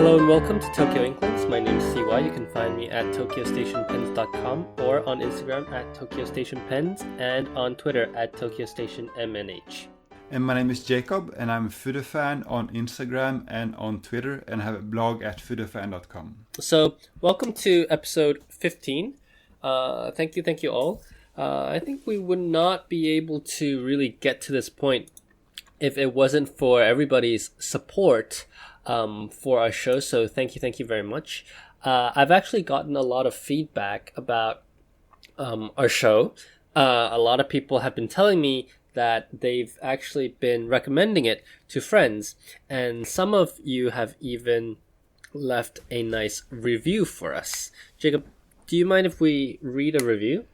Hello and welcome to Tokyo Inklings. My name is CY. You can find me at tokyostationpens.com or on Instagram at tokyostationpens and on Twitter at tokyostationmnh. And my name is Jacob, and I'm a Foodafan on Instagram and on Twitter, and I have a blog at foodafan.com. So, welcome to episode 15. Thank you all. I think we would not be able to really get to this point if it wasn't for everybody's support for our show. So thank you very much. I've actually gotten a lot of feedback about our show. A lot of people have been telling me that they've actually been recommending it to friends, and some of you have even left a nice review for us. Jacob, do you mind if we read a review?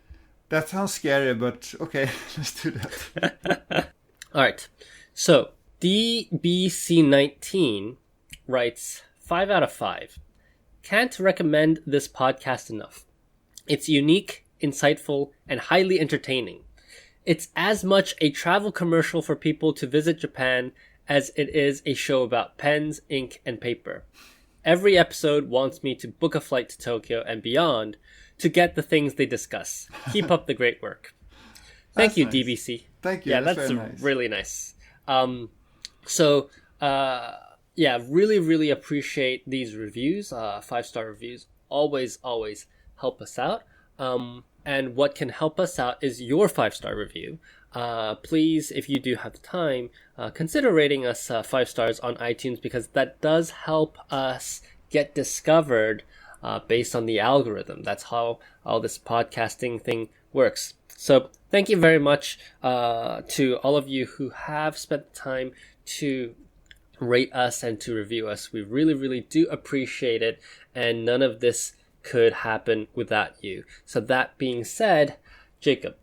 That sounds scary, but okay, let's do that. All right. So, DBC19 writes, 5 out of 5. Can't recommend this podcast enough. It's unique, insightful, and highly entertaining. It's as much a travel commercial for people to visit Japan as it is a show about pens, ink, and paper. Every episode wants me to book a flight to Tokyo and beyond to get the things they discuss. Keep up the great work. Thank you, nice. DBC. Thank you. Yeah, that's nice. Really nice. Really appreciate these reviews. 5-star reviews always help us out. And what can help us out is your 5-star review. Please, if you do have the time, consider rating us 5 stars on iTunes, because that does help us get discovered based on the algorithm. That's how all this podcasting thing works. So thank you very much to all of you who have spent the time to rate us and to review us. We really do appreciate it, and none of this could happen without you. So that being said, Jacob,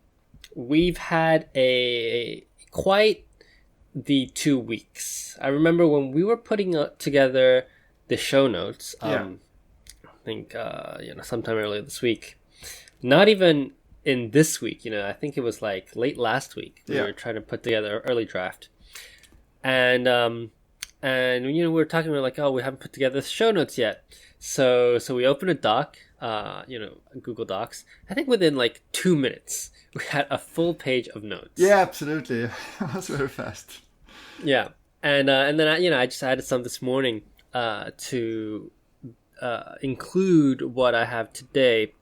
we've had quite the 2 weeks. I remember when we were putting together the show notes, I think sometime earlier this week, not even in this week, I think it was like late last week. We were trying to put together an early draft, and we were talking about like, we haven't put together the show notes yet. So we opened a doc, Google Docs. I think within like 2 minutes, we had a full page of notes. Yeah, absolutely. It was very fast. Yeah, and then I just added some this morning to include what I have today.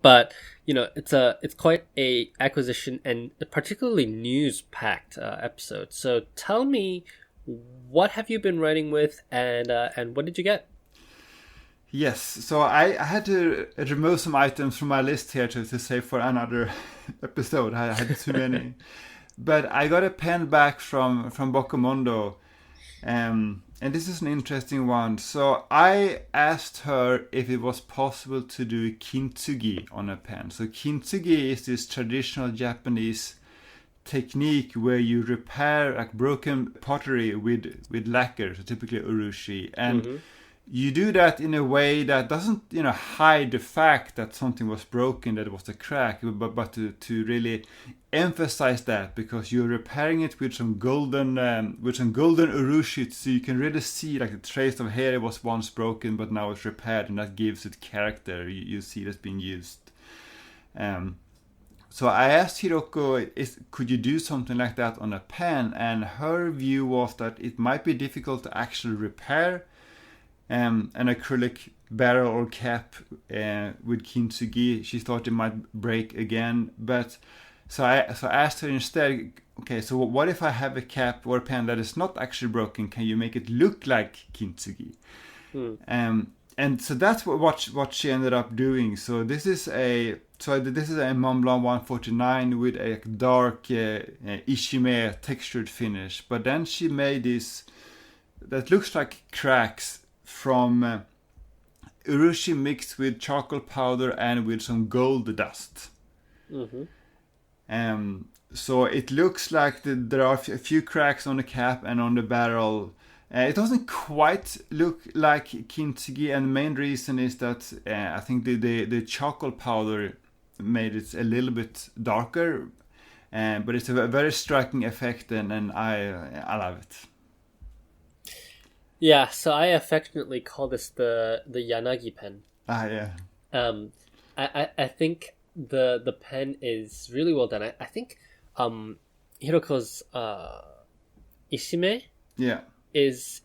But it's quite a acquisition and a particularly news-packed episode. So tell me, what have you been writing with, and what did you get? Yes, so I had to remove some items from my list here to save for another episode. I had too many. But I got a pen back from Bokumondoh, and this is an interesting one. So I asked her if it was possible to do kintsugi on a pen. So kintsugi is this traditional Japanese technique where you repair like broken pottery with lacquer, so typically urushi, and you do that in a way that doesn't hide the fact that something was broken, that it was a crack, but to really emphasize that, because you're repairing it with some golden urushi, so you can really see like the trace of hair. It was once broken but now it's repaired, and that gives it character. You see that's being used. So I asked Hiroko, could you do something like that on a pen? And her view was that it might be difficult to actually repair an acrylic barrel or cap with kintsugi. She thought it might break again. But so I asked her instead, okay, so what if I have a cap or a pen that is not actually broken? Can you make it look like kintsugi? And so that's what she ended up doing. So this is a Mont Blanc 149 with a dark ishime textured finish. But then she made this that looks like cracks from urushi mixed with charcoal powder and with some gold dust. So it looks like there are a few cracks on the cap and on the barrel. It doesn't quite look like kintsugi, and the main reason is that I think the charcoal powder made it a little bit darker, but it's a very striking effect, and I love it. Yeah, so I affectionately call this the Yanagi pen. Ah, yeah. Um, I think the pen is really well done. I think Hiroko's Ishime Yeah. is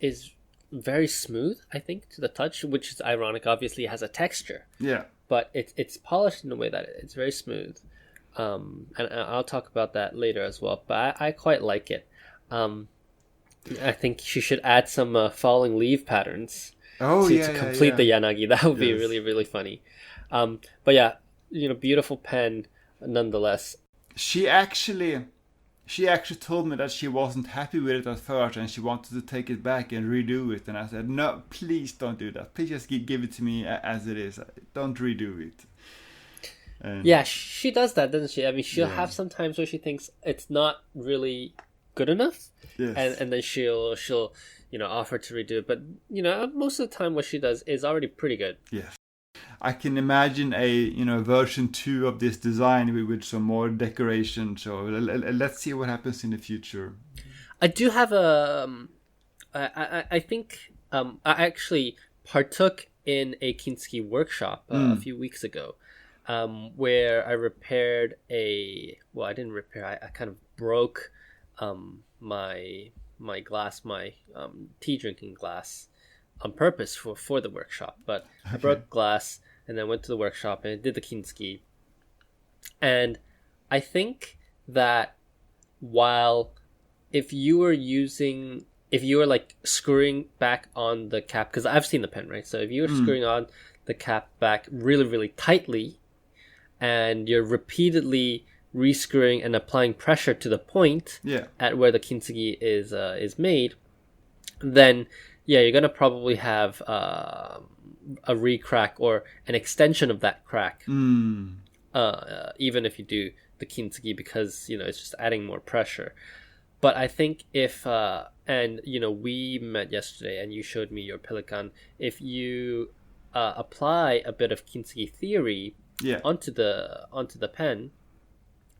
very smooth, I think, to the touch, which is ironic. Obviously, it has a texture, Yeah. but it's polished in a way that it's very smooth. And I'll talk about that later as well. But I quite like it. I think she should add some falling leaf patterns Oh, to complete the Yanagi. That would be Yes. really, really funny. But yeah, beautiful pen nonetheless. She actually told me that she wasn't happy with it at first and she wanted to take it back and redo it. And I said, no, please don't do that. Please just give it to me as it is. Don't redo it. And Yeah, she does that, doesn't she? I mean, she'll Yeah. have some times where she thinks it's not really good enough, Yes. and then she'll offer to redo it. But most of the time, what she does is already pretty good. Yes. I can imagine a version 2 of this design with some more decoration. So let's see what happens in the future. I do have I think I actually partook in a Kintsugi workshop a few weeks ago, where I repaired I didn't repair. I kind of broke my glass, my tea drinking glass, on purpose for the workshop. But I broke glass and then went to the workshop and did the Kintsugi. And I think that while if you were like screwing back on the cap, because I've seen the pen, right? So if you were screwing on the cap back really, really tightly, and you're repeatedly rescrewing and applying pressure to the point at where the kintsugi is made, then you're gonna probably have a re-crack or an extension of that crack, even if you do the kintsugi, because it's just adding more pressure. But I think if we met yesterday and you showed me your Pelican, if you apply a bit of kintsugi theory onto the pen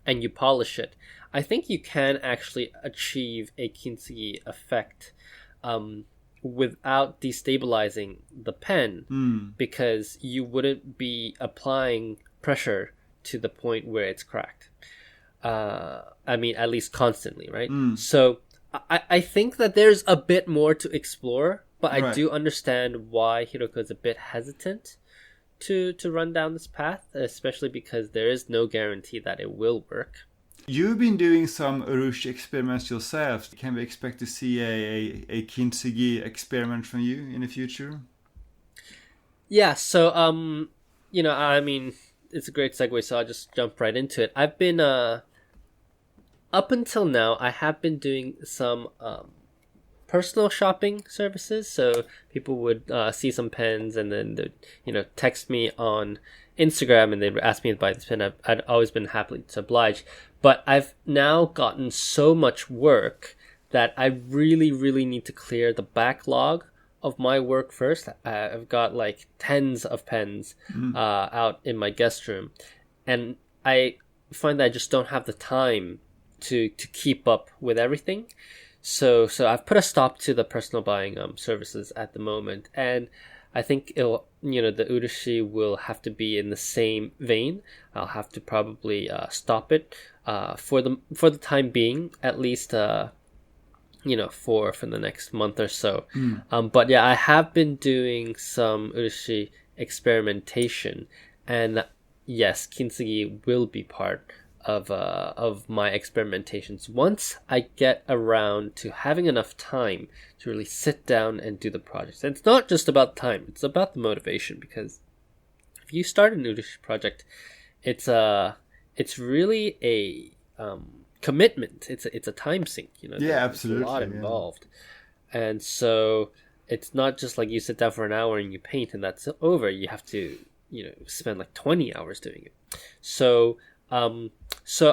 and you polish it, I think you can actually achieve a kintsugi effect without destabilizing the pen, because you wouldn't be applying pressure to the point where it's cracked. I mean, at least constantly, right? So I think that there's a bit more to explore, but I do understand why Hiroko is a bit hesitant to run down this path, especially because there is no guarantee that it will work. You've been doing some urushi experiments yourself. Can we expect to see a kintsugi experiment from you in the future? Yeah, so I mean, it's a great segue, so I'll just jump right into it. I've been up until now, I have been doing some personal shopping services. So people would see some pens and then they'd text me on Instagram and they'd ask me to buy this pen. I'd always been happy to oblige, but I've now gotten so much work that I really, really need to clear the backlog of my work first. I've got like tens of pens out in my guest room, and I find that I just don't have the time to keep up with everything. So I've put a stop to the personal buying services at the moment, and I think the urushi will have to be in the same vein. I'll have to probably stop it for the time being, at least for the next month or so. But yeah, I have been doing some urushi experimentation, and yes, kintsugi will be part of my experimentations once I get around to having enough time to really sit down and do the projects. And it's not just about time; it's about the motivation. Because if you start an urushi project, it's really a commitment. It's a time sink. Absolutely. There's a lot involved, and so it's not just like you sit down for an hour and you paint and that's over. You have to spend like 20 hours doing it. So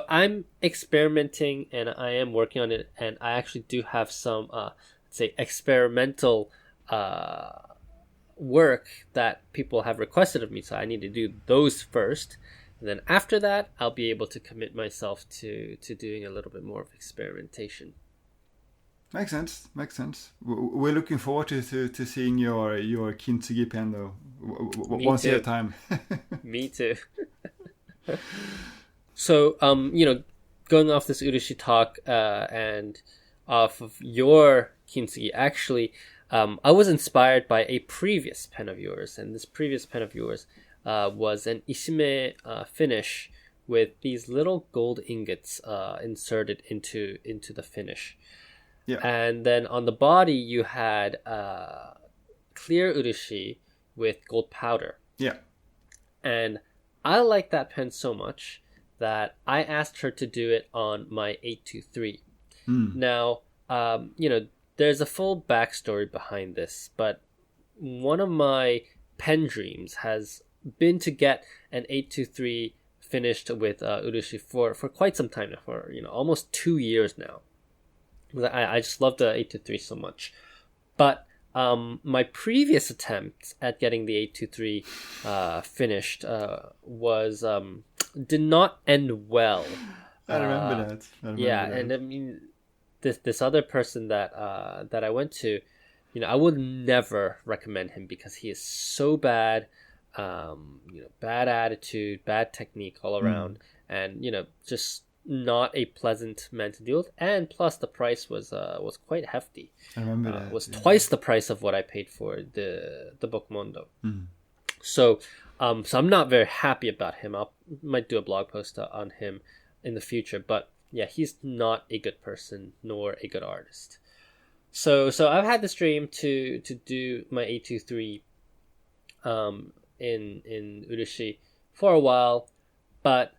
I'm experimenting and I am working on it, and I actually do have some say experimental work that people have requested of me, so I need to do those first, and then after that I'll be able to commit myself to doing a little bit more of experimentation. Makes sense. Makes sense. We're looking forward to seeing your kintsugi pen though. Me Once too. at a time. Me too. So, going off this urushi talk and off of your kintsugi, actually, I was inspired by a previous pen of yours, and this previous pen of yours was an ishime finish with these little gold ingots inserted into the finish. Yeah. And then on the body, you had clear urushi with gold powder. Yeah. And I like that pen so much that I asked her to do it on my 823. Now, there's a full backstory behind this, but one of my pen dreams has been to get an 823 finished with urushi for quite some time now, for almost 2 years now. I just love the 823 so much. But my previous attempt at getting the 823 finished was did not end well. I remember that. And I mean, this other person that I went to, I would never recommend him because he is so bad. Bad attitude, bad technique all around, and just not a pleasant man to deal with. And plus, the price was quite hefty. I remember that. It was twice the price of what I paid for the Bokumondoh. So I'm not very happy about him. Might do a blog post on him in the future, but yeah, he's not a good person nor a good artist. So I've had this dream to do my 823 in urushi for a while, but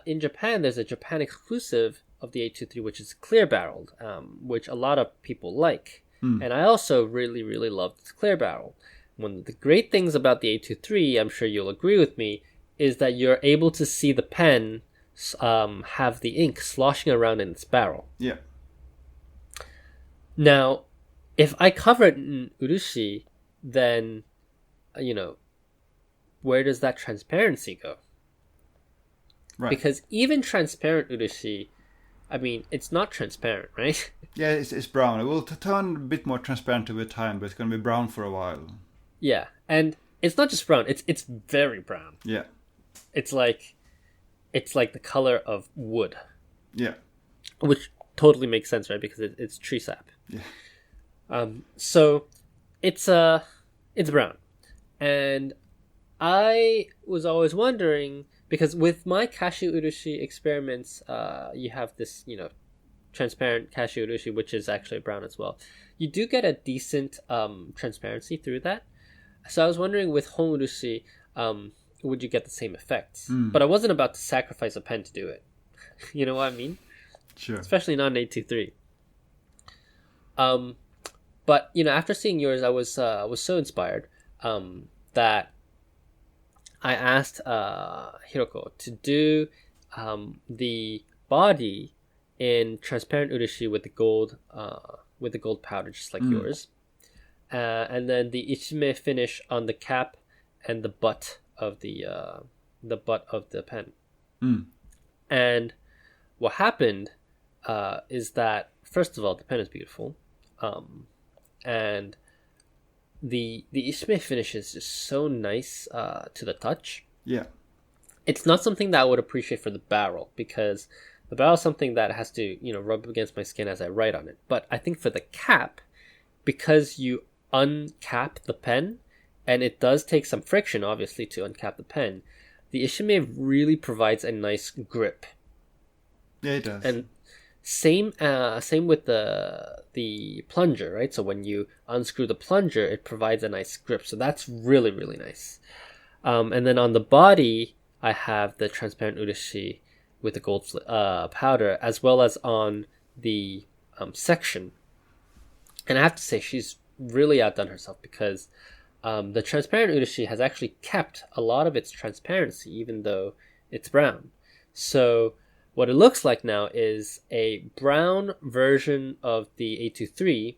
in Japan there's a Japan exclusive of the 823 which is clear barreled, which a lot of people like, and I also really really love this clear barrel. One of the great things about the 823, I'm sure you'll agree with me, is that you're able to see the pen have the ink sloshing around in its barrel. Yeah. Now, if I cover it in urushi, then where does that transparency go? Right. Because even transparent urushi, I mean, it's not transparent, right? Yeah, it's brown. It will turn a bit more transparent over time, but it's going to be brown for a while. Yeah, and it's not just brown; it's very brown. Yeah. It's like the color of wood. Yeah. Which totally makes sense, right? Because it's tree sap. Yeah. So it's brown, and I was always wondering, because with my cashew urushi experiments, you have this transparent cashew urushi, which is actually brown as well. You do get a decent transparency through that. So I was wondering with hon urushi, would you get the same effects? But I wasn't about to sacrifice a pen to do it. You know what I mean? Sure. Especially not an 823. But after seeing yours, I was so inspired that I asked Hiroko to do the body in transparent urushi with the gold powder, just like yours, and then the ichime finish on the cap and the butt of the pen. And what happened is that, first of all, the pen is beautiful, and the ichime finish is just so nice to the touch. Yeah. It's not something that I would appreciate for the barrel, because the barrel is something that has to rub against my skin as I write on it. But I think for the cap, because you uncap the pen, and it does take some friction obviously to uncap the pen, the ichime really provides a nice grip. Yeah, it does. And same with the plunger, right? So when you unscrew the plunger, it provides a nice grip. So that's really really nice. And then on the body, I have the transparent urushi with the gold powder, as well as on the section. And I have to say, she's really outdone herself, because the transparent urushi has actually kept a lot of its transparency, even though it's brown. So what it looks like now is a brown version of the 823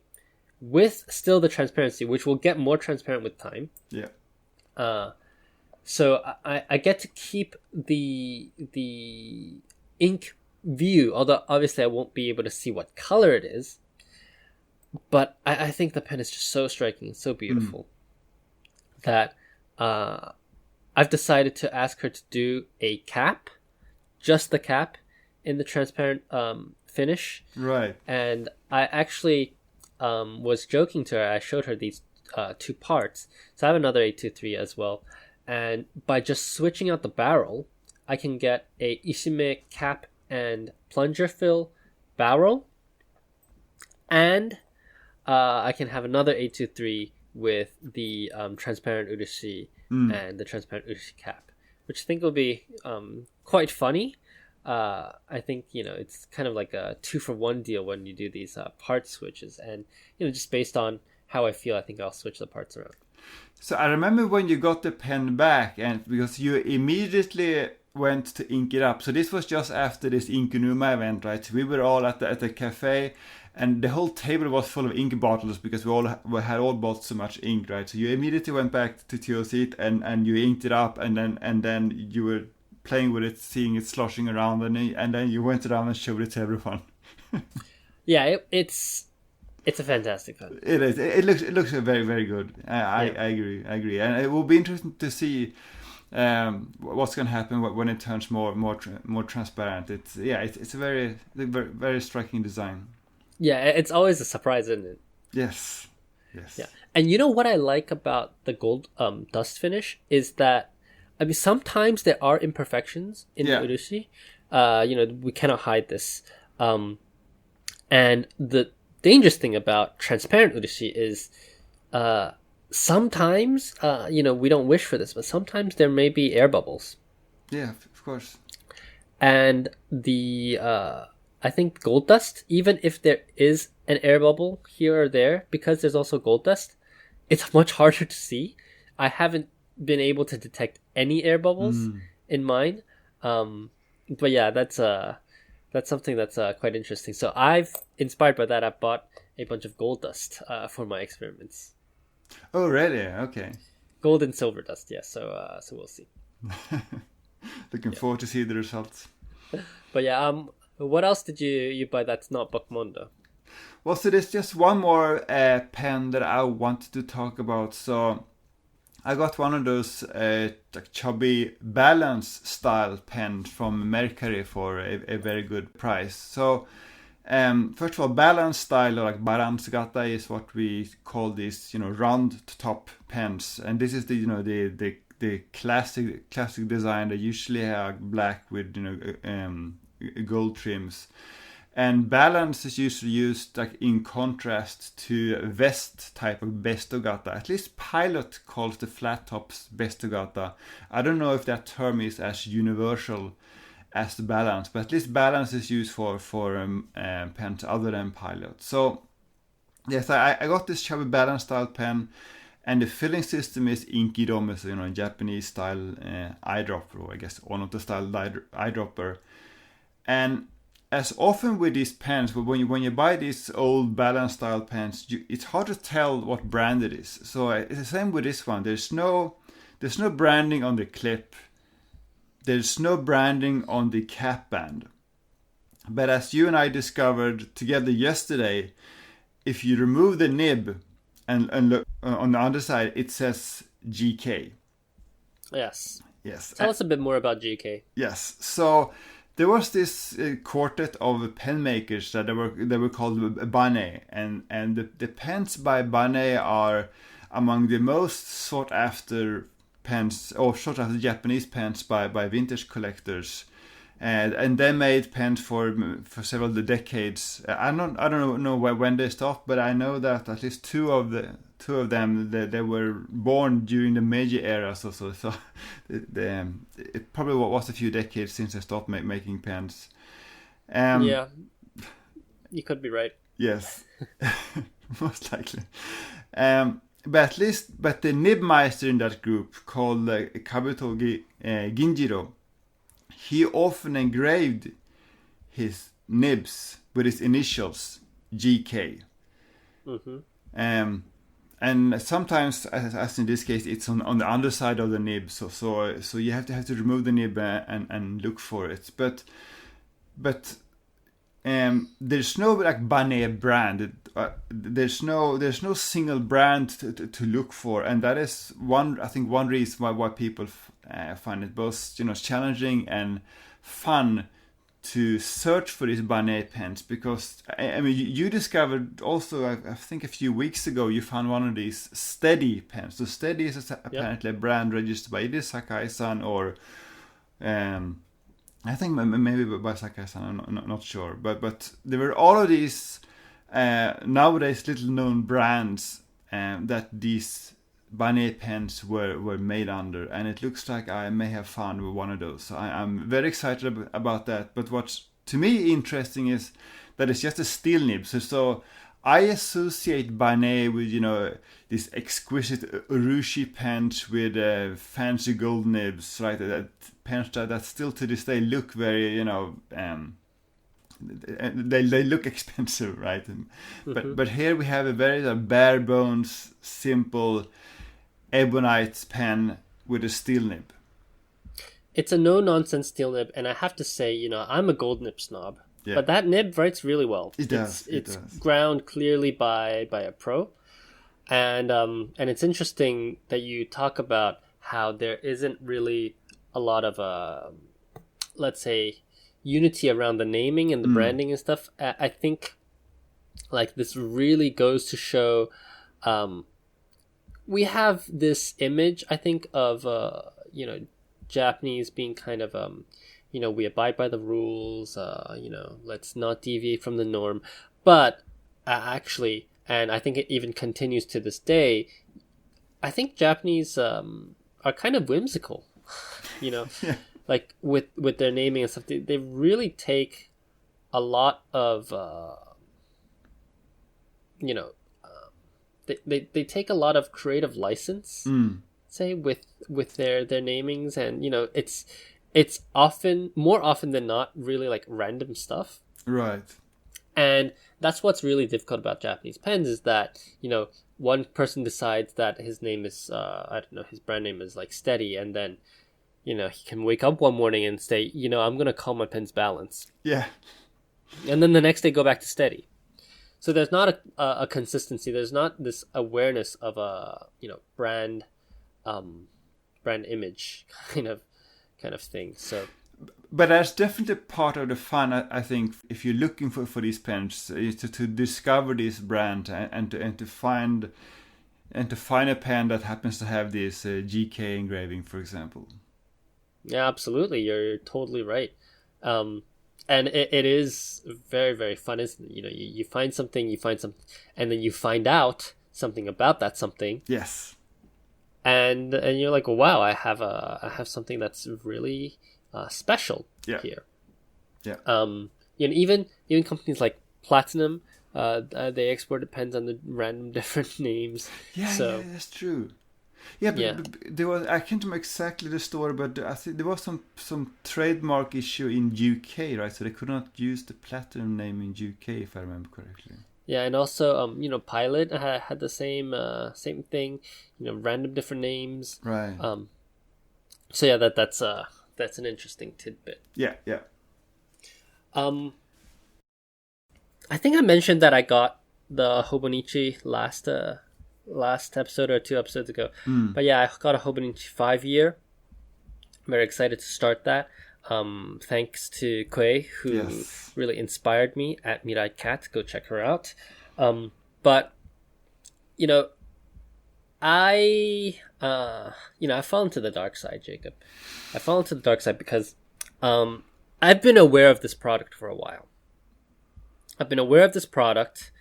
with still the transparency, which will get more transparent with time. Yeah. So I get to keep the ink view, although obviously I won't be able to see what color it is. but I think the pen is just so striking, so beautiful that I've decided to ask her to do a cap, just the cap, in the transparent finish. Right. And I actually was joking to her. I showed her these two parts. So I have another 823 as well. And by just switching out the barrel, I can get a Ishime cap and plunger fill barrel. And I can have another 823 with the transparent urushi and the transparent urushi cap, which I think will be quite funny. I think, it's kind of like a 2-for-1 deal when you do these part switches. And, just based on how I feel, I think I'll switch the parts around. So I remember when you got the pen back, and because you immediately went to ink it up. So this was just after this Inkunuma event, right? We were all at the cafe, and the whole table was full of ink bottles because we had all bought so much ink, right? So you immediately went back to your seat and you inked it up, and then you were playing with it, seeing it sloshing around, and then you went around and showed it to everyone. Yeah, it's a fantastic pen. It is. It looks very, very good. I agree, and it will be interesting to see what's going to happen when it turns more transparent. It's a very, very, very striking design. Yeah, it's always a surprise, isn't it? Yes. Yeah, and what I like about the gold dust finish is that, I mean, sometimes there are imperfections in the urushi. We cannot hide this. And the dangerous thing about transparent urushi is sometimes, we don't wish for this, but sometimes there may be air bubbles. Yeah, of course. And I think gold dust, even if there is an air bubble here or there, because there's also gold dust, it's much harder to see. I haven't been able to detect any air bubbles in mine. But yeah, that's something that's quite interesting. So I've, inspired by that, I bought a bunch of gold dust for my experiments. Oh, really? Okay. Gold and silver dust, yeah. So we'll see. Looking forward to see the results. But yeah, what else did you buy that's not Bokumondoh? Well, so there's just one more pen that I wanted to talk about. So I got one of those like chubby balance style pens from Mercari for a very good price. So first of all, balance style, or like balansgata, is what we call these, round top pens. And this is the classic design. They usually have black with gold trims. And balance is usually used like in contrast to vest type of bestogata. At least Pilot calls the flat tops bestogata. I don't know if that term is as universal as the balance, but at least balance is used for pens other than Pilot. So yes, I got this chubby balance style pen, and the filling system is inkirome, so Japanese style eyedropper, or I guess Onoto style eyedropper. And as often with these pens, when you buy these old balance style pens, it's hard to tell what brand it is. So it's the same with this one. There's no branding on the clip. There's no branding on the cap band. But as you and I discovered together yesterday, if you remove the nib and look on the underside, it says GK. Yes. Yes. Tell us a bit more about GK. Yes. So there was this quartet of pen makers that they were called Bane, and the pens by Bane are among the most sought after pens, or sought after Japanese pens by vintage collectors, and they made pens for several decades. I don't know when they stopped, but I know that at least two of them they were born during the Meiji era, so it probably was a few decades since they stopped making pens. Yeah, you could be right. Yes, most likely. But the nibmeister in that group, called Kabutogi Ginjiro, he often engraved his nibs with his initials GK. And sometimes, as in this case, it's on the underside of the nib, so you have to remove the nib and look for it. But there's no like Banet brand. There's no single brand to look for, and that is one reason why people find it both challenging and fun to search for these Banet pens, because I mean you discovered also, I think a few weeks ago, you found one of these Steady pens. So Steady is apparently a brand registered by either Sakai-san or I think maybe by Sakai-san, I'm not sure. But there were all of these nowadays little known brands that these Banet pens were made under, and it looks like I may have found one of those. So I'm very excited about that. But what's to me interesting is that it's just a steel nib. So I associate Banet with these exquisite urushi pens with fancy gold nibs, right? That pens that still to this day look very they look expensive, right? But here we have a very bare bones, simple ebonite pen with a steel nib. It's a no-nonsense steel nib, and I have to say, I'm a gold nib snob. Yeah. But that nib writes really well. It does. It's ground clearly by a pro. And it's interesting that you talk about how there isn't really a lot of, let's say, unity around the naming and the branding and stuff. I think like this really goes to show we have this image, I think, of Japanese being kind of we abide by the rules, let's not deviate from the norm. But actually, and I think it even continues to this day, I think Japanese are kind of whimsical, Yeah. Like with their naming and stuff. They really take a lot of, they take a lot of creative license, say, with their namings, and it's often, more often than not, really like random stuff. Right. And that's what's really difficult about Japanese pens, is that, one person decides that his name is, his brand name is like Steady, and then, he can wake up one morning and say, I'm going to call my pens Balance. Yeah. And then the next day go back to Steady. So there's not a consistency. There's not this awareness of a, brand image kind of thing. So, but that's definitely part of the fun. I think if you're looking for these pens, is to discover this brand and to find a pen that happens to have this GK engraving, for example. Yeah, absolutely. You're totally right. And it is very, very fun, isn't it? You find something, and then you find out something about that something. Yes. And you're like, wow, I have something that's really special here. Yeah. Even companies like Platinum, they exported pens under random different names. Yeah, so, yeah, that's true. Yeah, but there was, I can't remember exactly the story, but I think there was some trademark issue in UK, right? So they could not use the Platinum name in UK, if I remember correctly. Yeah, and also, Pilot had the same thing, random different names. Right. So yeah, that's an interesting tidbit. Yeah. I think I mentioned that I got the Hobonichi last episode or 2 episodes ago. But yeah, I got a Hobonichi 5-year. Very excited to start that. Thanks to Koei, who really inspired me at Mirai Cat. Go check her out. But I fall into the dark side, Jacob. I fall into the dark side because I've been aware of this product for a while. I've been aware of this product,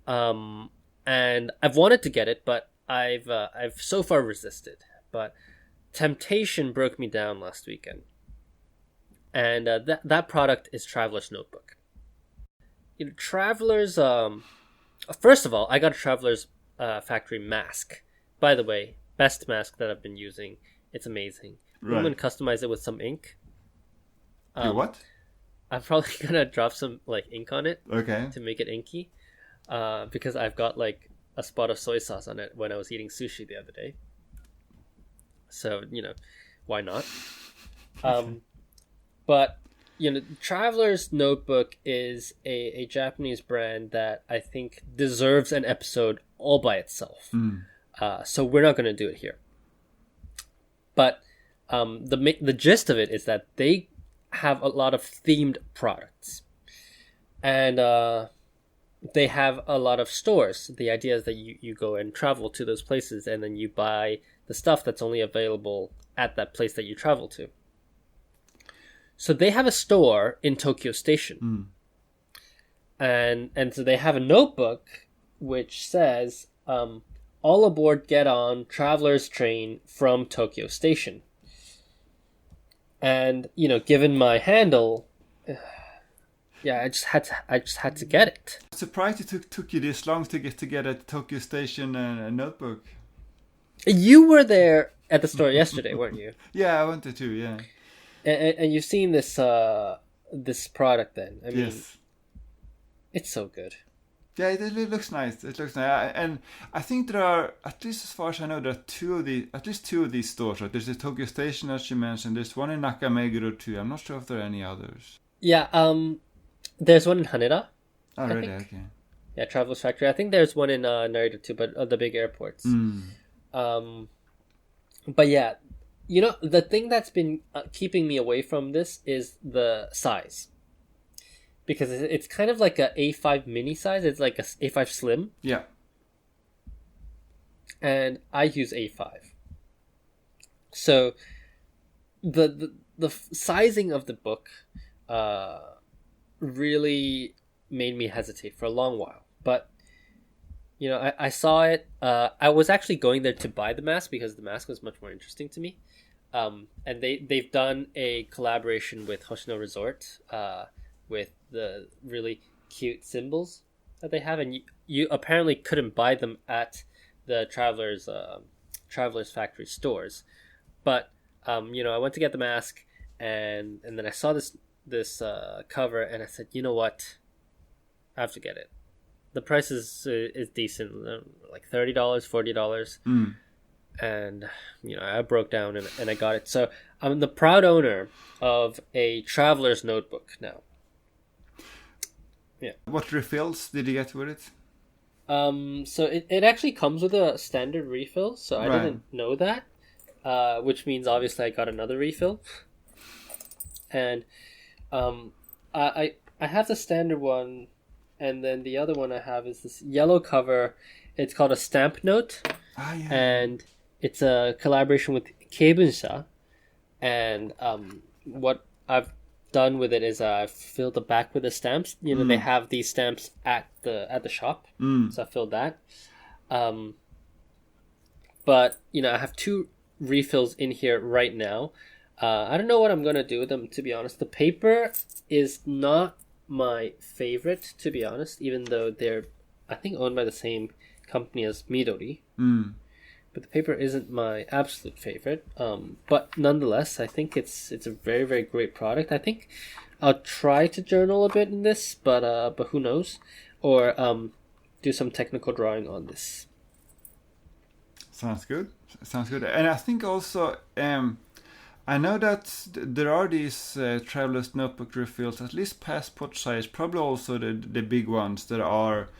and I've wanted to get it, but I've so far resisted. But temptation broke me down last weekend. And that product is Traveler's Notebook. Traveler's, first of all, I got a Traveler's factory mask. By the way, best mask that I've been using. It's amazing. Right. I'm going to customize it with some ink. What? I'm probably going to drop some ink on it. Okay. To make it inky. Because I've got a spot of soy sauce on it when I was eating sushi the other day. So, why not? But Traveler's Notebook is a Japanese brand that I think deserves an episode all by itself. So we're not going to do it here. But the gist of it is that they have a lot of themed products. And they have a lot of stores. The idea is that you go and travel to those places and then you buy the stuff that's only available at that place that you travel to. So they have a store in Tokyo Station. And so they have a notebook which says, all aboard, get on Traveler's Train from Tokyo Station. And, given my handle, yeah, I just had to get it. I'm surprised it took you this long to get a Tokyo Station a notebook. You were there at the store yesterday, weren't you? Yeah, I wanted to, yeah. And you've seen this this product then. I mean, yes. It's so good. Yeah, it looks nice. It looks nice. And I think there are, at least as far as I know, there are at least two of these stores. Right? There's the Tokyo Station, as you mentioned. There's one in Nakameguro too. I'm not sure if there are any others. Yeah, there's one in Haneda. Oh, really? Okay. Yeah, Traveler's Factory. I think there's one in Narita too, but the big airports. But yeah, the thing that's been keeping me away from this is the size. Because it's kind of like a A5 mini size. It's like a A5 Slim. Yeah. And I use A5. So the sizing of the book really made me hesitate for a long while. But, I saw it. I was actually going there to buy the mask because the mask was much more interesting to me. And they've done a collaboration with Hoshino Resort with the really cute symbols that they have. And you apparently couldn't buy them at the Traveler's Factory stores. But, I went to get the mask and then I saw this cover and I said, you know what? I have to get it. The price is decent, like $30, $40. And, I broke down and I got it. So I'm the proud owner of a Traveler's Notebook now. Yeah. What refills did you get with it? So it actually comes with a standard refill, so I didn't know that. Which means obviously I got another refill. And I have the standard one, and then the other one I have is this yellow cover. It's called a Stamp Note. Yeah. And it's a collaboration with Keibunsha. And what I've done with it is I've filled the back with the stamps. They have these stamps at the shop, so I filled that. But I have two refills in here right now. I don't know what I'm gonna do with them, to be honest. The paper is not my favorite, to be honest, even though they're, I think, owned by the same company as Midori. But the paper isn't my absolute favorite. But nonetheless, I think it's a very, very great product. I think I'll try to journal a bit in this, but who knows? Or do some technical drawing on this. Sounds good. And I think also, I know that there are these Traveler's Notebook refills, at least passport size, probably also the big ones that are...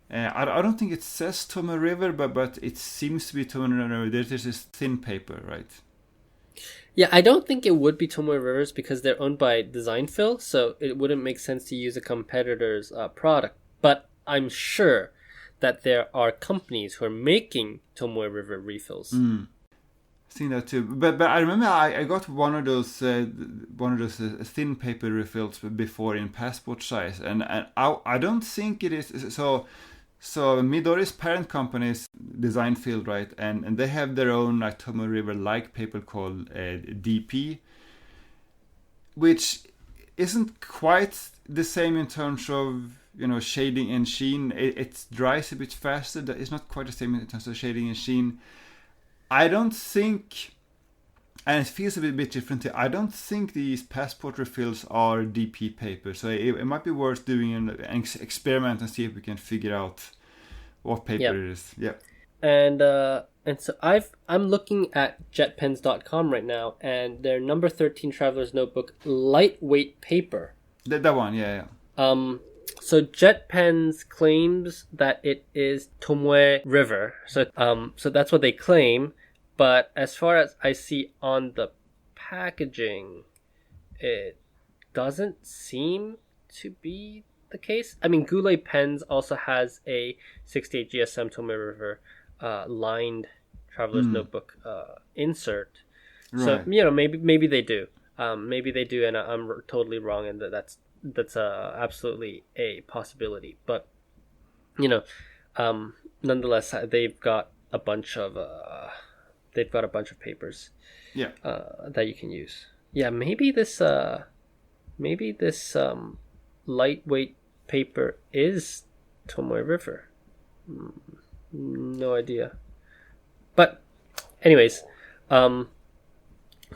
I don't think it says Tomoe River, but it seems to be Tomoe River. There's this thin paper, right? Yeah, I don't think it would be Tomoe Rivers because they're owned by Designfill, so it wouldn't make sense to use a competitor's product. But I'm sure that there are companies who are making Tomoe River refills. I've seen that too. But I remember I got one of those thin paper refills before in passport size, and I don't think it is so. So Midori's parent company is Designfield, right? And they have their own like Tomoe River-like paper called DP, which isn't quite the same in terms of shading and sheen. It dries a bit faster. It's not quite the same in terms of shading and sheen. I don't think, and it feels a bit different. I don't think these passport refills are DP paper, so it might be worth doing an experiment and see if we can figure out what paper it is. Yeah. And And so I'm looking at jetpens.com right now, and their number 13 Traveler's Notebook lightweight paper. That one, yeah. So JetPens claims that it is Tomoe River. So that's what they claim. But as far as I see on the packaging, it doesn't seem to be the case. I mean, Goulet Pens also has a 68 GSM Tomoe River lined Traveler's Notebook insert. Right. So maybe they do. Maybe they do, and I'm totally wrong, and that's absolutely a possibility. But nonetheless, they've got a bunch of papers. Yeah. That you can use. Yeah, maybe this lightweight paper is Tomoe River. No idea. But anyways, who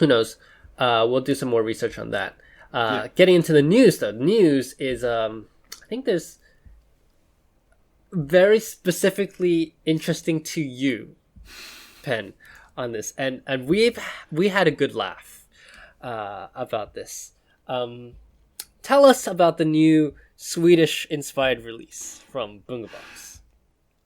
knows? We'll do some more research on that. Getting into the news, though. The news is, I think there's very specifically interesting to you, Pen, on this. And we had a good laugh about this. Tell us about the new Swedish-inspired release from Bungabox.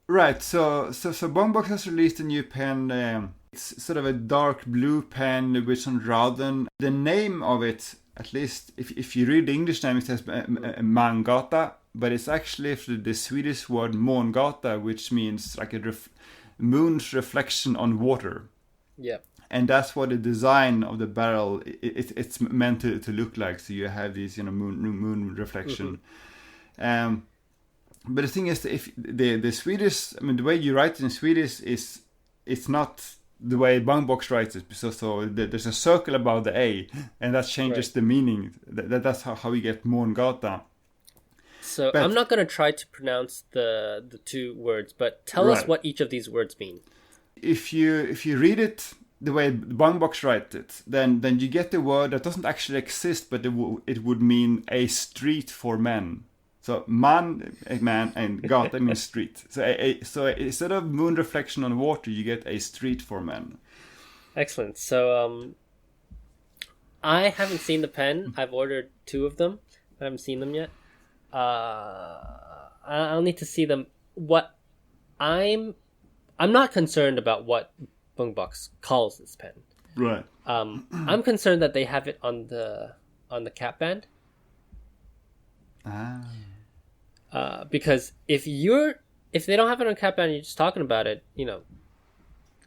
Right, so Bungabox has released a new pen. It's sort of a dark blue pen with some raden. The name of it, at least if you read the English name, it says Mangata, but it's actually the Swedish word Mångata, which means like a moon's reflection on water. Yeah. And that's what the design of the barrel it's meant to look like. So you have these moon reflection. Mm-hmm. But the thing is, if the Swedish, I mean, the way you write it in Swedish it's not the way Bungabox writes it. So there's a circle above the A, and that changes the meaning. That's how we get Mångata. So I'm not going to try to pronounce the two words, but tell us what each of these words mean. If you read it the way Bungabox writes it, then you get the word that doesn't actually exist, but it would mean a street for men. So man, a man, and gata means street. So instead of moon reflection on water, you get a street for men. Excellent. So I haven't seen the pen. I've ordered 2 of them. I haven't seen them yet. I'll need to see them. What I'm not concerned about what Bungabox calls this pen. Right. I'm concerned that they have it on the cap band. Because if they don't have it on cap band and you're just talking about it,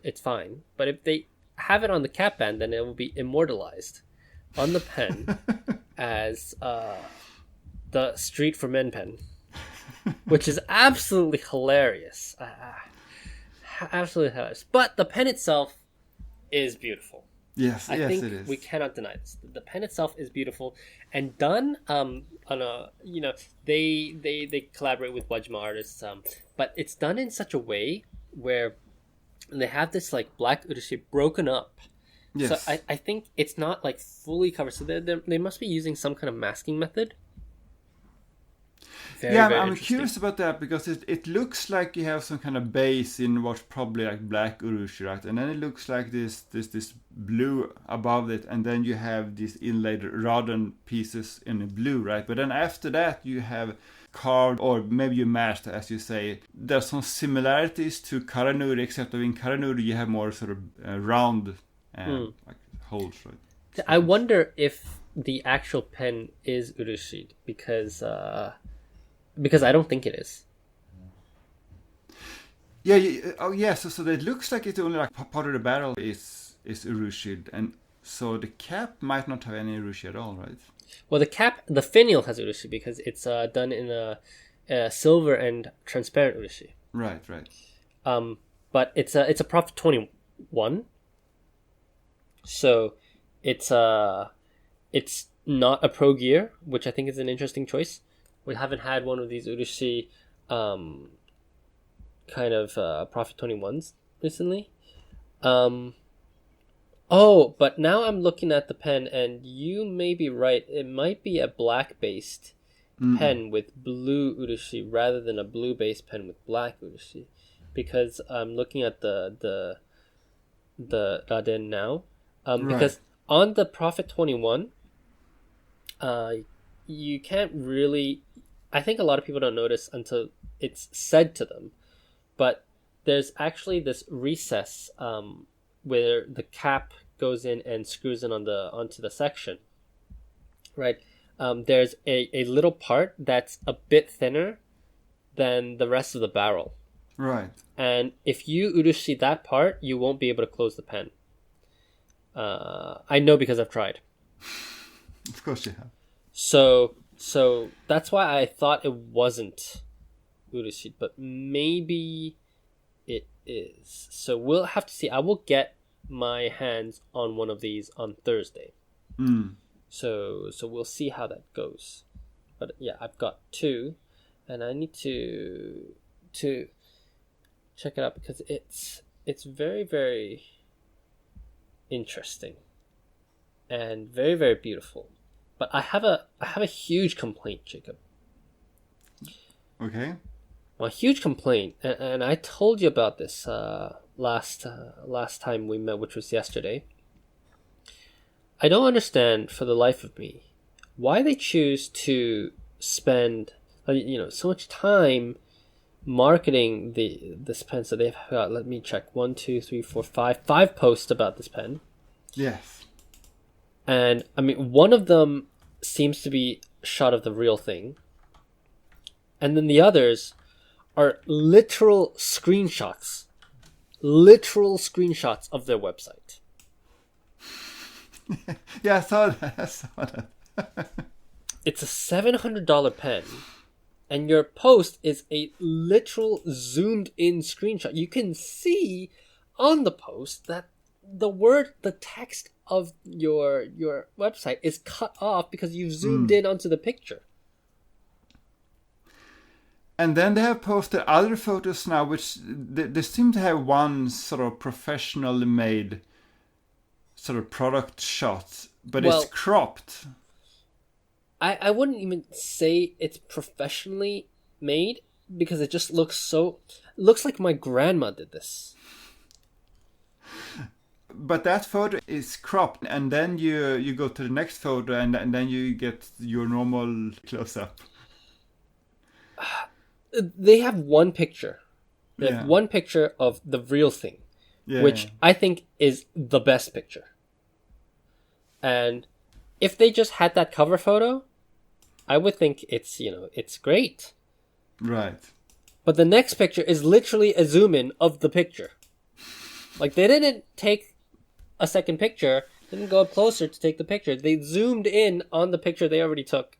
it's fine. But if they have it on the cap band, then it will be immortalized on the pen as the Street for Men pen, which is absolutely hilarious. Absolutely hilarious. But the pen itself is beautiful. Yes, I think it is. We cannot deny this. The pen itself is beautiful and done on a they collaborate with Wajima artists, but it's done in such a way where they have this like black urushi broken up. Yes. So I think it's not like fully covered. So they must be using some kind of masking method. Very I'm curious about that because it looks like you have some kind of base in what's probably like black urushi, right? And then it looks like this blue above it, and then you have these inlaid raden pieces in the blue, right? But then after that you have carved, or maybe you matched, as you say. There's some similarities to Karanuri, except that in Karanuri you have more sort of round like holes, right? I wonder if the actual pen is urushi because I don't think it is. Yeah. So it looks like it's only like part of the barrel is urushi, and so the cap might not have any urushi at all, right? Well, the finial has urushi because it's done in a silver and transparent urushi. Right. But it's a Prophet 21, so it's not a Pro Gear, which I think is an interesting choice. We haven't had one of these urushi kind of Prophet 21s recently. But now I'm looking at the pen, and you may be right. It might be a black-based pen with blue urushi rather than a blue-based pen with black urushi, because I'm looking at the the Raden now, Right. because on the Prophet 21, you can't really. I think a lot of people don't notice until it's said to them, but there's actually this recess where the cap goes in and screws in onto the section, right? There's a little part that's a bit thinner than the rest of the barrel. Right. And if you urushi that part, you won't be able to close the pen. I know because I've tried. Of course you have. So that's why I thought it wasn't urushi, but maybe it is. So we'll have to see. I will get my hands on one of these on Thursday. So we'll see how that goes. But yeah, I've got two, and I need to check it out because it's very, very interesting and very, very beautiful. But I have a huge complaint, Jacob. Okay. Well, a huge complaint, and I told you about this last time we met, which was yesterday. I don't understand for the life of me why they choose to spend so much time marketing this pen. So they've got, let me check, 1, 2, 3, 4, 5 posts about this pen. Yes. And I mean, one of them seems to be a shot of the real thing, and then the others are literal screenshots of their website. Yeah, I saw that. It's a $700 pen, and your post is a literal zoomed in screenshot. You can see on the post that the text of your website is cut off because you've zoomed in onto the picture. And then they have posted other photos now, which they seem to have one sort of professionally made sort of product shot, but it's cropped. I wouldn't even say it's professionally made because it just looks like my grandma did this. But that photo is cropped, and then you go to the next photo, and then you get your normal close-up. They have one picture. They have Yeah. one picture of the real thing, Yeah. which I think is the best picture. And if they just had that cover photo, I would think it's great. Right. But the next picture is literally a zoom in of the picture. Like, they didn't take a second picture, didn't go up closer to take the picture. They zoomed in on the picture they already took.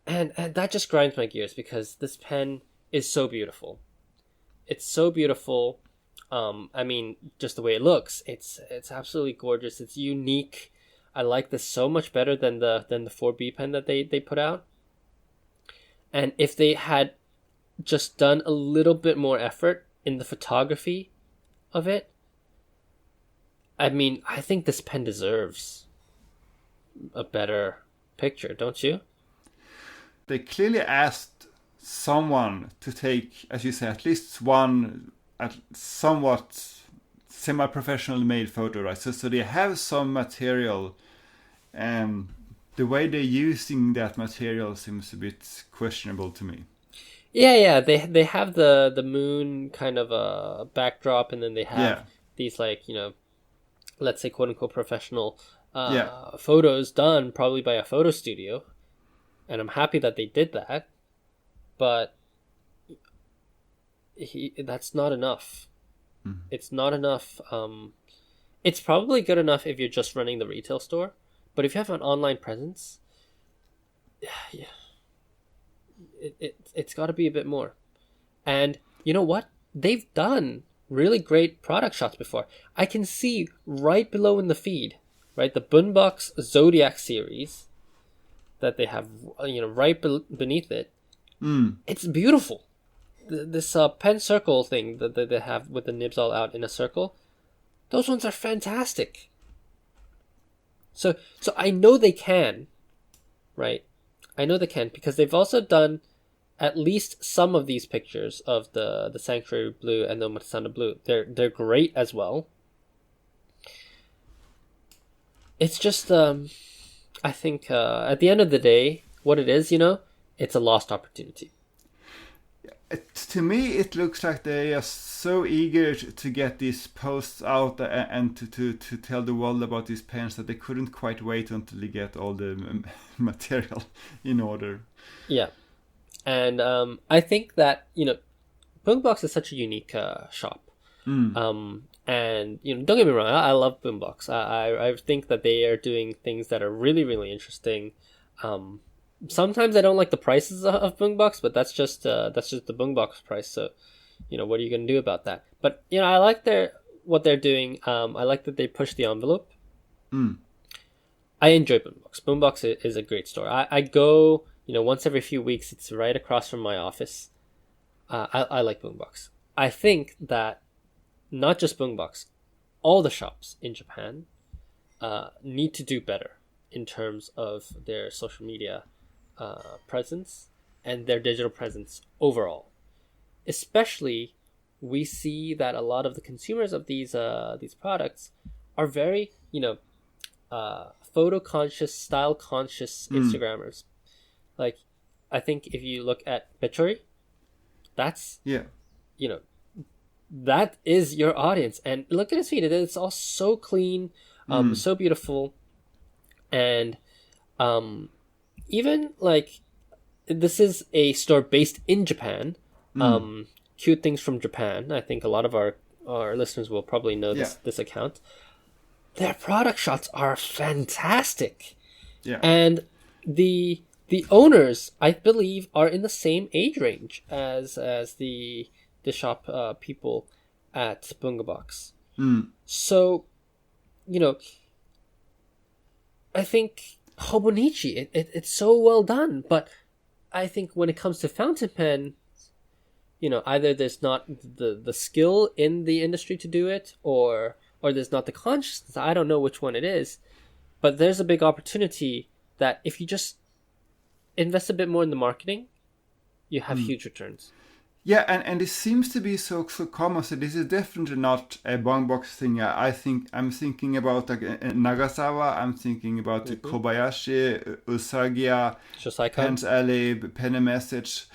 And that just grinds my gears because this pen is so beautiful. It's so beautiful. I mean, just the way it looks, it's absolutely gorgeous. It's unique. I like this so much better than the 4B pen that they put out. And if they had just done a little bit more effort in the photography of it, I mean, I think this pen deserves a better picture, don't you? They clearly asked someone to take, as you say, at least one somewhat semi-professional made photo, right? So they have some material, and the way they're using that material seems a bit questionable to me. Yeah. They have the moon kind of a backdrop, and then they have these, like, let's say quote unquote professional photos done probably by a photo studio. And I'm happy that they did that, but that's not enough. Mm-hmm. It's not enough. It's probably good enough if you're just running the retail store, but if you have an online presence, it's got to be a bit more. And you know what? They've done really great product shots before. I can see right below in the feed, right, the Bunbox Zodiac series that they have, right beneath it. It's beautiful. This pen circle thing that they have with the nibs all out in a circle, those ones are fantastic. So I know they can, right? I know they can because they've also done at least some of these pictures of the Sanctuary Blue and the Matsana Blue, they're great as well. It's just, I think at the end of the day, what it is, it's a lost opportunity. To me, it looks like they are so eager to get these posts out and to tell the world about these pens that they couldn't quite wait until they get all the material in order. Yeah. And I think that, Boombox is such a unique shop. And, don't get me wrong, I love Boombox. I think that they are doing things that are really, really interesting. Sometimes I don't like the prices of Boombox, but that's just the Boombox price. So, what are you going to do about that? But, I like what they're doing. I like that they push the envelope. I enjoy Boombox. Boombox is a great store. I go, once every few weeks. It's right across from my office. I like Boombox. I think that not just Boombox, all the shops in Japan need to do better in terms of their social media presence and their digital presence overall. Especially, we see that a lot of the consumers of these products are very, photo conscious, style conscious Instagrammers. Like, I think if you look at Bichori, that's that is your audience. And look at his feed; it's all so clean, so beautiful, and even like this is a store based in Japan. Cute things from Japan. I think a lot of our listeners will probably know this account. Their product shots are fantastic. Yeah. And the owners, I believe, are in the same age range as the shop people at Bunga Box. So, I think Hobonichi, it's so well done, but I think when it comes to fountain pen, either there's not the skill in the industry to do it, or there's not the consciousness. I don't know which one it is, but there's a big opportunity that if you just invest a bit more in the marketing, you have huge returns. Yeah, and it seems to be so common. So this is definitely not a Bangbox thing. I'm thinking about like Nagasawa. I'm thinking about Kobayashi, Usagiya, Penn's Alley, Penny Message,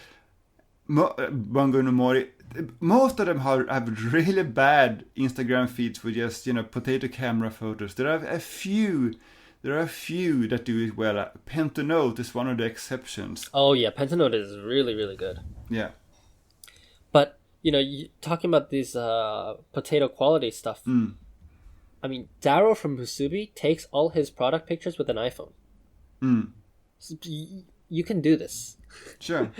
Bungo no Mori. Most of them have really bad Instagram feeds with just potato camera photos. There are a few that do it well. Pentanote is one of the exceptions. Oh yeah, Pentanote is really, really good. Yeah. But, talking about these potato quality stuff, I mean, Darrow from Musubi takes all his product pictures with an iPhone. So you can do this. Sure.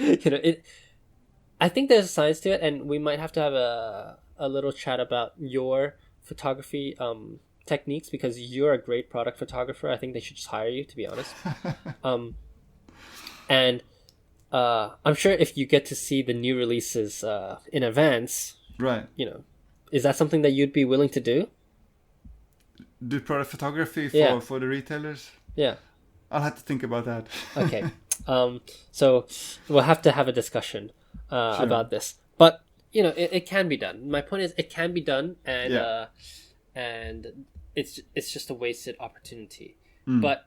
I think there's a science to it, and we might have to have a little chat about your photography techniques, because you're a great product photographer. I think they should just hire you, to be honest. And I'm sure if you get to see the new releases in advance, right? Is that something that you'd be willing to do? Do product photography for the retailers? Yeah, I'll have to think about that. Okay, so we'll have to have a discussion about this. But it can be done. My point is, it can be done, and and it's just a wasted opportunity. But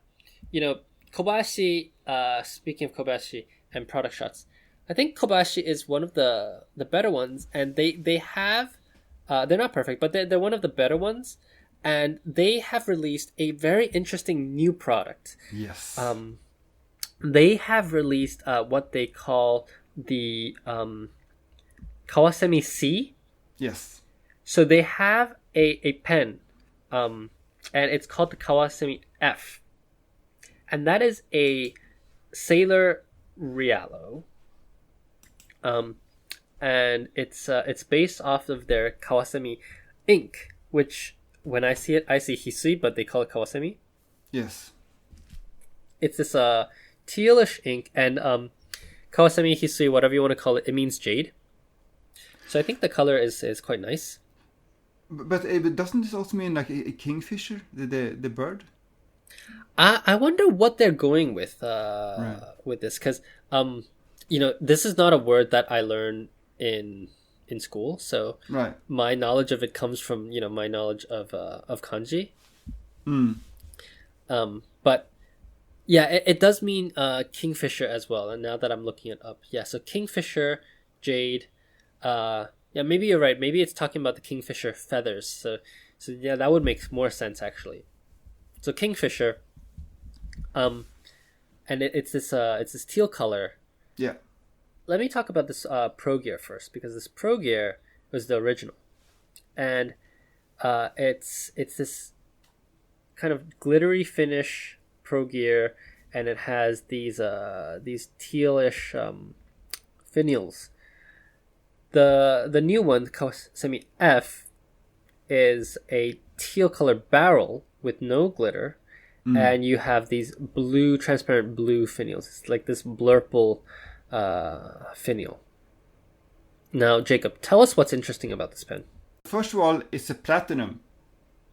Kobayashi. Speaking of Kobayashi and product shots, I think Kobayashi is one of the better ones, and they have they're not perfect, but they're one of the better ones, and they have released a very interesting new product. Yes. They have released what they call the Kawasemi C. Yes. So they have a pen, and it's called the Kawasemi F, and that is a Sailor Rialo, and it's based off of their Kawasemi ink, which when I see it, I see Hisui, but they call it Kawasemi. Yes, it's this tealish ink, and Kawasemi, Hisui, whatever you want to call it, it means jade. So I think the color is quite nice. But doesn't this also mean like a kingfisher, the bird? I wonder what they're going with right. with this, because this is not a word that I learned in school, so Right. my knowledge of it comes from my knowledge of kanji. But yeah, it does mean kingfisher as well. And now that I'm looking it up, yeah, so kingfisher, jade. Yeah, maybe you're right. Maybe it's talking about the kingfisher feathers. So yeah, that would make more sense actually. So kingfisher, and it's this teal color. Yeah. Let me talk about this Pro Gear first, because this Pro Gear was the original, and it's this kind of glittery finish Pro Gear, and it has these tealish finials. The new one, Kawasami F, is a teal colored barrel with no glitter, and you have these transparent blue finials. It's like this blurple finial. Now, Jacob, tell us what's interesting about this pen. First of all, it's a platinum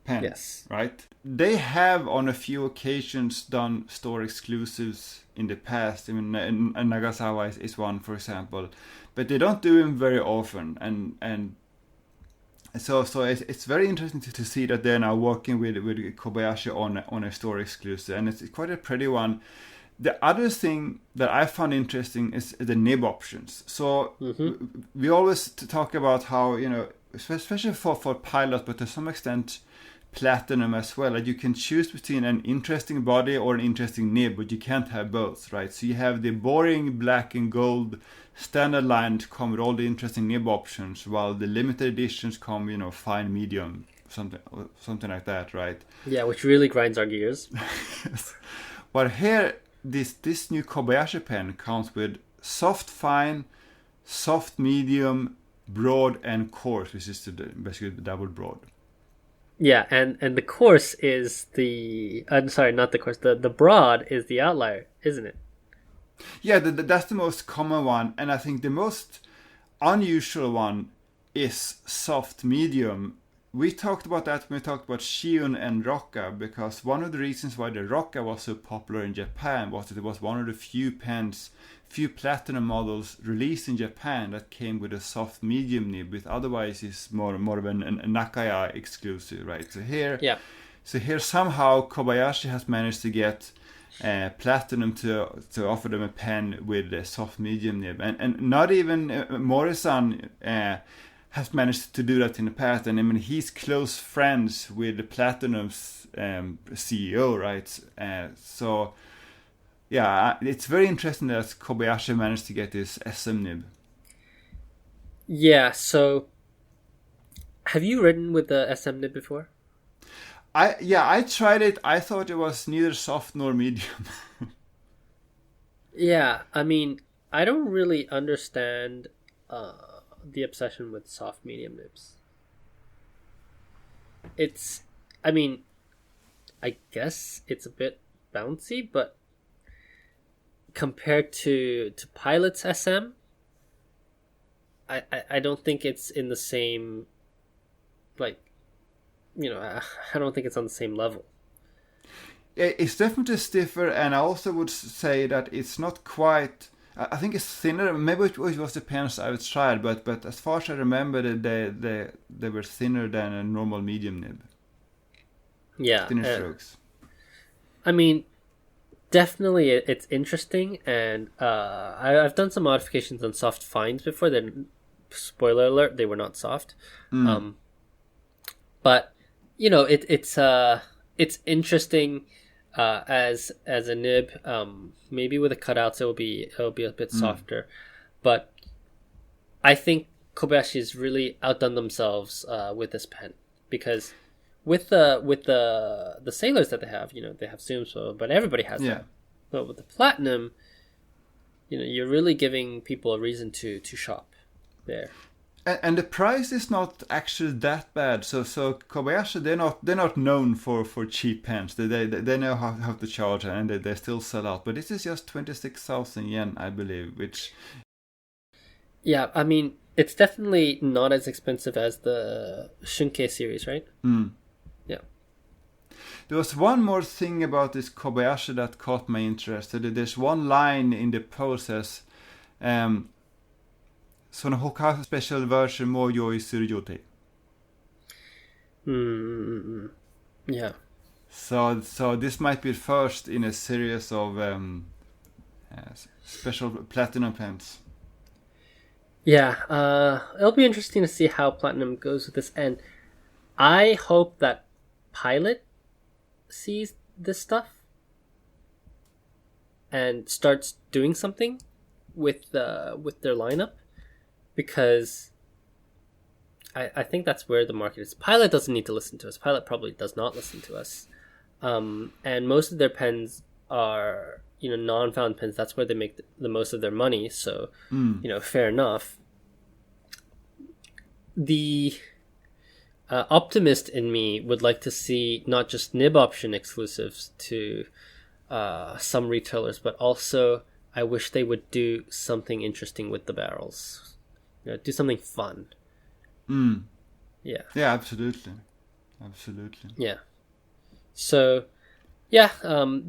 pen. Yes. Right? They have on a few occasions done store exclusives in the past. I mean, Nagasawa is one, for example. But they don't do them very often. And so it's very interesting to see that they're now working with Kobayashi on a store exclusive. And it's quite a pretty one. The other thing that I found interesting is the nib options. So we always talk about how, especially for pilots, but to some extent platinum as well, that you can choose between an interesting body or an interesting nib, but you can't have both, right? So you have the boring black and gold standard line to come with all the interesting nib options, while the limited editions come, fine, medium, something like that, right? Yeah, which really grinds our gears. But here, this new Kobayashi pen comes with soft fine, soft medium, broad, and coarse, which is basically the double broad. Yeah, and the coarse is not the coarse. The broad is the outlier, isn't it? Yeah, that's the most common one, and I think the most unusual one is soft medium. We talked about that when we talked about Shion and Rocca, because one of the reasons why the Rocca was so popular in Japan was that it was one of the few platinum models released in Japan that came with a soft medium nib, which otherwise is more of a Nakaya exclusive, right? So here somehow Kobayashi has managed to get platinum to offer them a pen with a soft medium nib, and not even Morrison has managed to do that in the past. And I mean, he's close friends with the Platinum's CEO, right? So yeah, it's very interesting that Kobayashi managed to get this SM nib. Yeah, so have you ridden with the SM nib before? I tried it. I thought it was neither soft nor medium. Yeah, I mean, I don't really understand the obsession with soft medium nibs. I guess it's a bit bouncy, but compared to Pilot's SM, I don't think it's in the same, I don't think it's on the same level. It's definitely stiffer, and I also would say that it's not quite. I think it's thinner. Maybe it was the pens I've tried, but as far as I remember, they were thinner than a normal medium nib. Yeah, thinner strokes. I mean, definitely it's interesting, and I've done some modifications on soft fines before. Then, spoiler alert, they were not soft. But it's interesting. As a nib, maybe with the cutouts it'll be a bit softer, but I think Kobayashi has really outdone themselves with this pen, because with the sailors that they have Zoom, but everybody has them. But with the Platinum, you're really giving people a reason to shop there. And the price is not actually that bad. So Kobayashi, they're not known for cheap pens. They know how to charge, and they still sell out. But this is just 26,000 yen, I believe. Which, yeah, I mean, it's definitely not as expensive as the Shunkei series, right? Yeah. There was one more thing about this Kobayashi that caught my interest. There's one line in the process その他スペシャルバージョンも用意する予定。Yeah. So this might be first in a series of special platinum pens. Yeah, it'll be interesting to see how Platinum goes with this, and I hope that Pilot sees this stuff and starts doing something with their lineup, because I think that's where the market is. Pilot doesn't need to listen to us. Pilot probably does not listen to us, and most of their pens are non-found pens. That's where they make the most of their money. So fair enough. The optimist in me would like to see not just nib option exclusives to some retailers, but also I wish they would do something interesting with the barrels. Do something fun. Yeah. Yeah, absolutely. Yeah. So, yeah,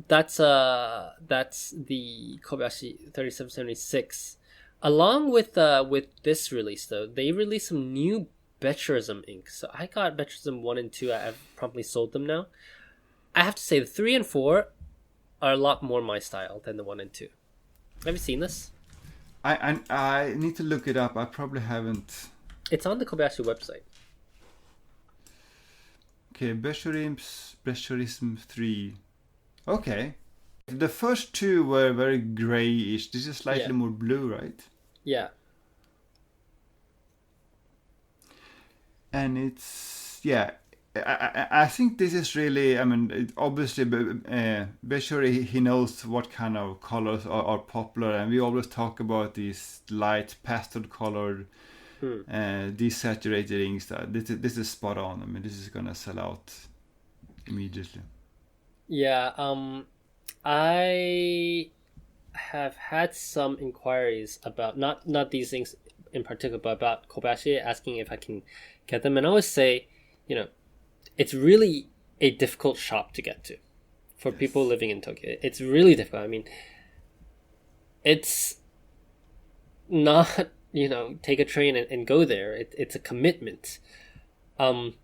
that's the Kobayashi 3776. Along with this release, though, they released some new Betcherism ink. So I got Betcherism 1 and 2. I've promptly sold them now. I have to say the 3 and 4 are a lot more my style than the 1 and 2. Have you seen this? I need to look it up. I probably haven't. It's on the Kobayashi website. Okay, Betcherism 3. Okay. The first two were very grayish. This is slightly more blue, right? Yeah. And it's, I think this is really, I mean, obviously, Betchery, he knows what kind of colors are popular, and we always talk about these light pastel colored desaturated inks. This is spot on. I mean, this is gonna sell out immediately. Yeah, I have had some inquiries about not these things in particular, but about Kobayashi, asking if I can get them, and I always say, it's really a difficult shop to get to for people living in Tokyo. It's really difficult. I mean, it's not take a train and go there. It's a commitment, and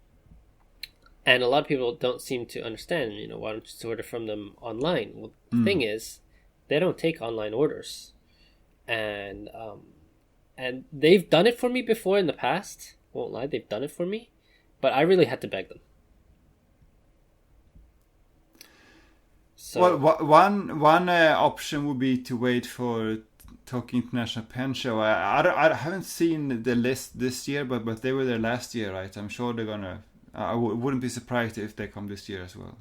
a lot of people don't seem to understand. Why don't you just order from them online? Well, the thing is, they don't take online orders, and they've done it for me before in the past. Won't lie, they've done it for me, but I really had to beg them. So, well, one option would be to wait for Tokyo International Pen Show. I haven't seen the list this year, but they were there last year, right? I'm sure they're gonna. I wouldn't be surprised if they come this year as well.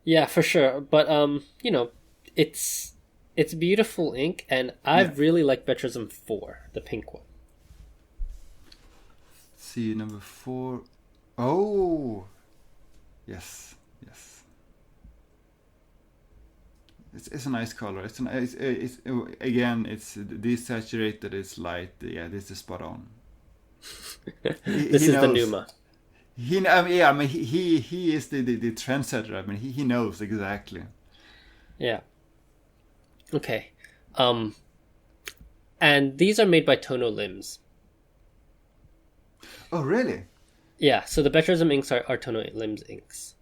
Yeah, for sure. But it's beautiful ink, and I really like Betcherism 4, the pink one. Let's see, number 4. Oh, yes. It's a nice color. It's again, it's desaturated. It's light. Yeah, this is spot on. This is the Numa. He is the trendsetter. I mean, he knows exactly. Yeah. Okay. And these are made by Tono Limbs. Oh, really? Yeah. So the Betcherism inks are Tono Limbs inks.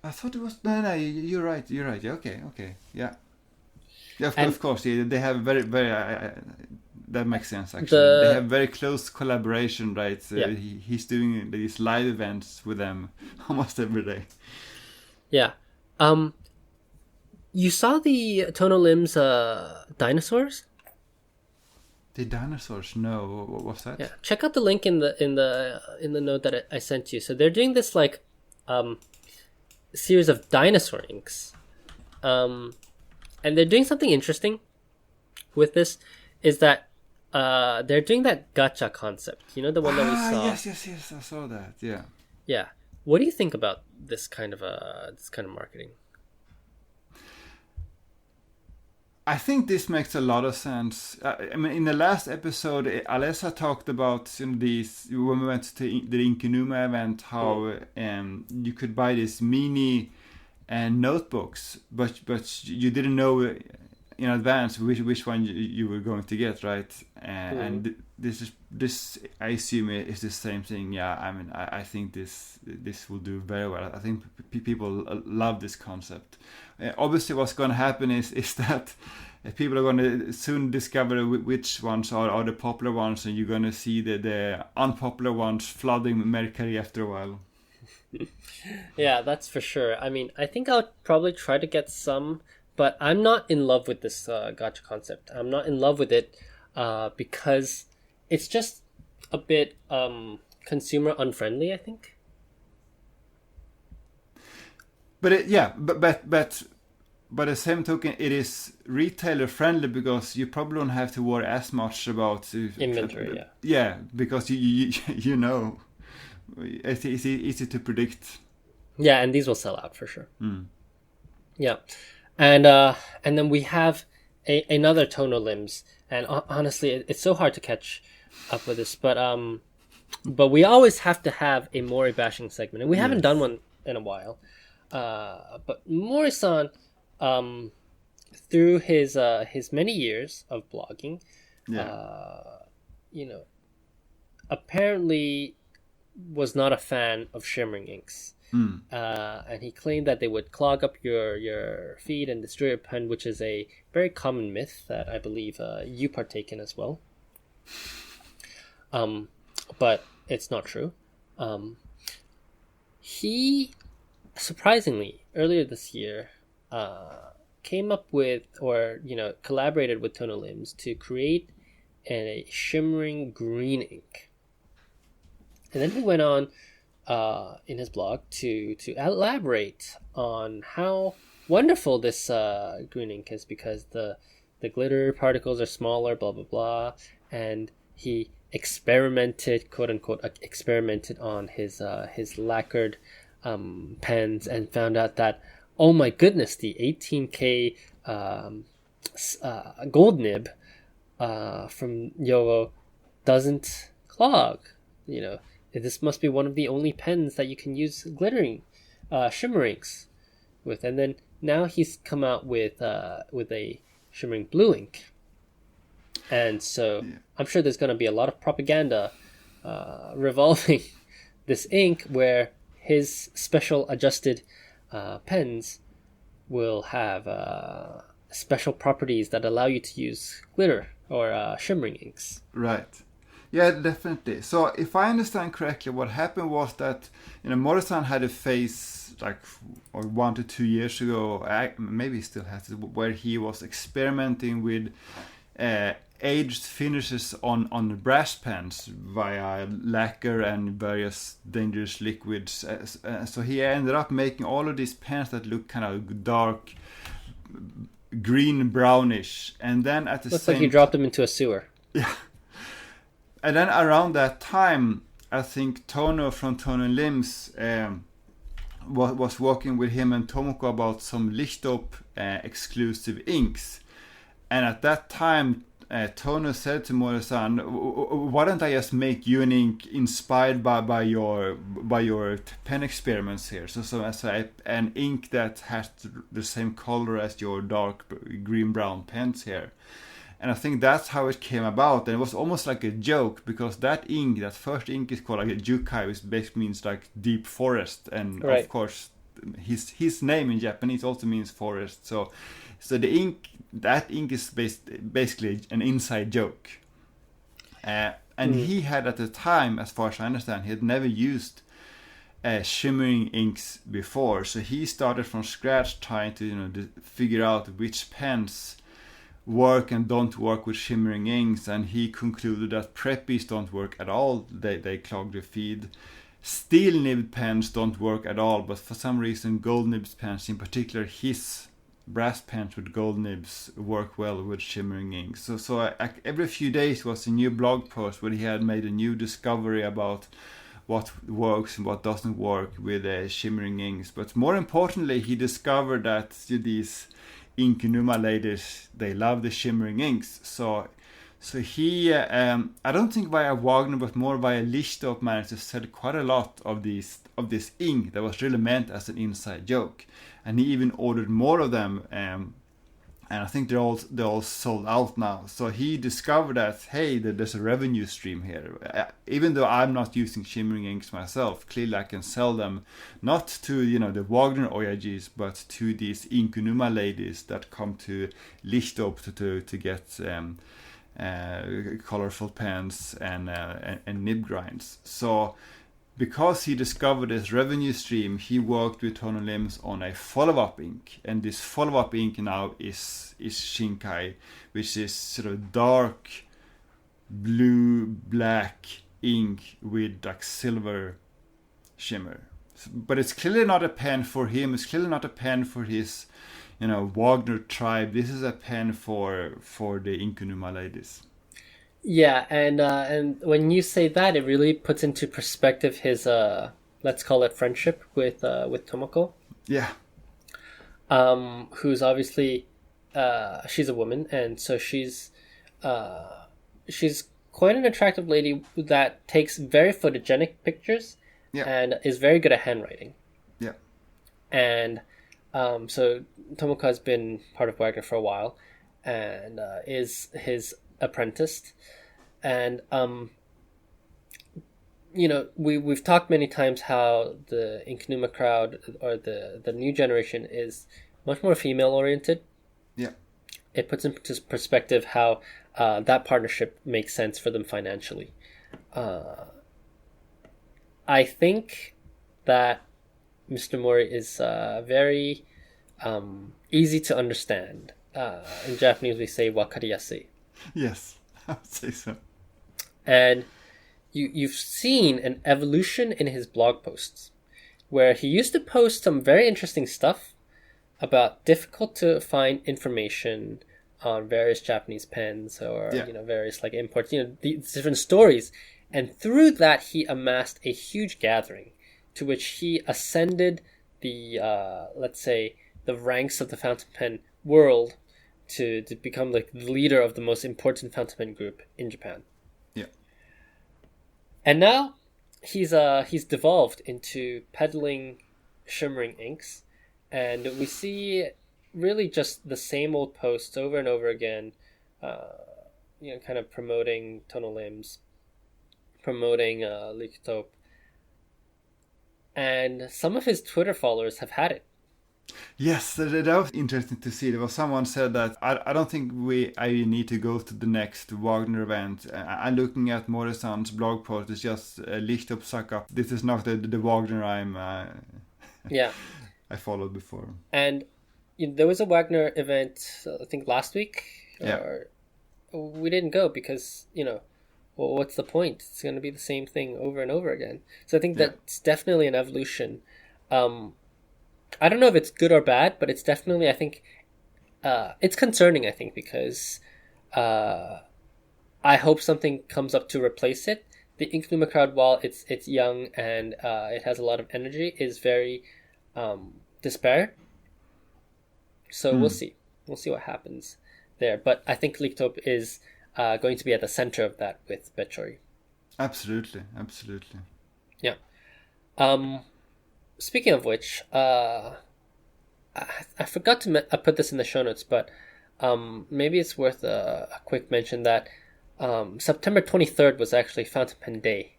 I thought it was no. You're right. Yeah, okay. Yeah. Of course. Yeah, they have very. That makes sense. Actually, they have very close collaboration, right? So he's doing these live events with them almost every day. Yeah. You saw the Tono Limbs dinosaurs? The dinosaurs? No. What was that? Yeah. Check out the link in the note that I sent you. So they're doing this series of dinosaur inks, and they're doing something interesting with this. Is that they're doing that gacha concept? The one that we saw. Yes, I saw that. Yeah. What do you think about this kind of marketing? I think this makes a lot of sense. I mean, in the last episode, Alessa talked about these when we went to the Inkinuma event, how you could buy these mini notebooks, but you didn't know in advance which one you were going to get, right? And this I assume is the same thing. Yeah, I mean, I think this will do very well. I think people love this concept. Obviously, what's going to happen is that people are going to soon discover which ones are the popular ones, and you're going to see the unpopular ones flooding Mercari after a while. Yeah, that's for sure. I mean, I think I'll probably try to get some, but I'm not in love with this gacha concept. I'm not in love with it because it's just a bit consumer unfriendly, I think. But by the same token, it is retailer friendly because you probably don't have to worry as much about inventory. Yeah. Yeah, because you know, it's easy to predict. Yeah, and these will sell out for sure. Yeah, and then we have another Tono limbs, and honestly, it's so hard to catch up with this, but we always have to have a Mori bashing segment, and we haven't done one in a while. But Mori-san, through his many years of blogging, apparently was not a fan of shimmering inks. And he claimed that they would clog up your feed and destroy your pen, which is a very common myth that I believe you partake in as well. But it's not true. He, surprisingly, earlier this year, came up with, or collaborated with Tono Limbs to create a shimmering green ink. And then he went on in his blog to elaborate on how wonderful this green ink is, because the glitter particles are smaller, blah blah blah, and he experimented, quote unquote, experimented on his lacquered pens and found out that, oh my goodness, the 18K gold nib from Yowo doesn't clog. This must be one of the only pens that you can use glittering shimmerings with. And then now he's come out with a shimmering blue ink. And so I'm sure there's going to be a lot of propaganda revolving this ink, where his special adjusted pens will have special properties that allow you to use glitter or shimmering inks. Right. Yeah, definitely. So if I understand correctly, what happened was that Mori-san had a phase or 1 to 2 years ago, maybe he still has it, where he was experimenting with aged finishes on brass pens via lacquer and various dangerous liquids. So he ended up making all of these pens that look kind of dark green brownish, and then at the looks same like you dropped them into a sewer. Yeah. And then around that time, I think Tono from Tono Limbs was working with him and Tomoko about some Lichtop exclusive inks. And at that time, Tono said to Mori-san, why don't I just make you an ink inspired by your pen experiments here? So as an ink that has the same color as your dark green-brown pens here. And I think that's how it came about. And it was almost like a joke, because that first ink is called like a jukai, which basically means like deep forest. And right. Of course, his name in Japanese also means forest. So that ink is basically an inside joke. And he had at the time, as far as I understand, he had never used shimmering inks before. So he started from scratch trying to figure out which pens work and don't work with shimmering inks, and he concluded that preppies don't work at all. They clog the feed. Steel nibbed pens don't work at all, but for some reason gold nibbed pens, in particular his brass pens with gold nibs, work well with shimmering inks. So every few days was a new blog post where he had made a new discovery about what works and what doesn't work with shimmering inks. But more importantly, he discovered that these Inkinuma ladies, they love the shimmering inks. So he, I don't think via Wagner, but more via Lichtop, managed to sell quite a lot of this ink that was really meant as an inside joke. And he even ordered more of them and I think they're all sold out now. So he discovered that, hey, there's a revenue stream here. Even though I'm not using shimmering inks myself, clearly I can sell them not to the Wagner Oyajis, but to these Inkunuma ladies that come to Lichtop to get colorful pens and nib grinds. So because he discovered this revenue stream, he worked with Tono Limbs on a follow-up ink, and this follow-up ink now is Shinkai, which is sort of dark blue black ink with like silver shimmer. But it's clearly not a pen for him. It's clearly not a pen for his Wagner tribe. This is a pen for the Inkunuma ladies. Yeah, and when you say that, it really puts into perspective his let's call it friendship with Tomoko. Yeah. Who's obviously she's a woman, and so she's quite an attractive lady that takes very photogenic pictures. Yeah. And is very good at handwriting. Yeah. And so Tomoko has been part of Wagner for a while, and is his apprentice. And we've talked many times how the Inkunuma crowd, or the new generation, is much more female oriented. Yeah. It puts into perspective how that partnership makes sense for them financially. I think that Mr. Mori is very easy to understand. In Japanese, we say "wakariyasui." Yes, I would say so. And you've seen an evolution in his blog posts, where he used to post some very interesting stuff about difficult to find information on various Japanese pens, or various like imports, these different stories. And through that, he amassed a huge gathering, to which he ascended the, let's say, the ranks of the fountain pen world to become like the leader of the most important fountain pen group in Japan. Yeah. And now he's devolved into peddling shimmering inks, and we see really just the same old posts over and over again, kind of promoting Tono Limbs, promoting Lichtop, and some of his Twitter followers have had it. Yes, that was interesting to see. There was someone said that I don't think I need to go to the next Wagner event. I'm looking at Mori-san's blog post. It's just Lichtop suck up. This is not the Wagner I followed before. And there was a Wagner event, I think last week. Yeah. We didn't go because well, what's the point? It's going to be the same thing over and over again. So I think that's definitely an evolution. I don't know if it's good or bad, but it's definitely, I think, it's concerning, I think, because I hope something comes up to replace it. The Inkunuma crowd, while it's young and it has a lot of energy, is very disparate. So we'll see. We'll see what happens there. But I think Lichtop is going to be at the center of that with Bechori. Absolutely. Yeah. Speaking of which, I forgot to put this in the show notes, but maybe it's worth a quick mention that September 23rd was actually Fountain Pen Day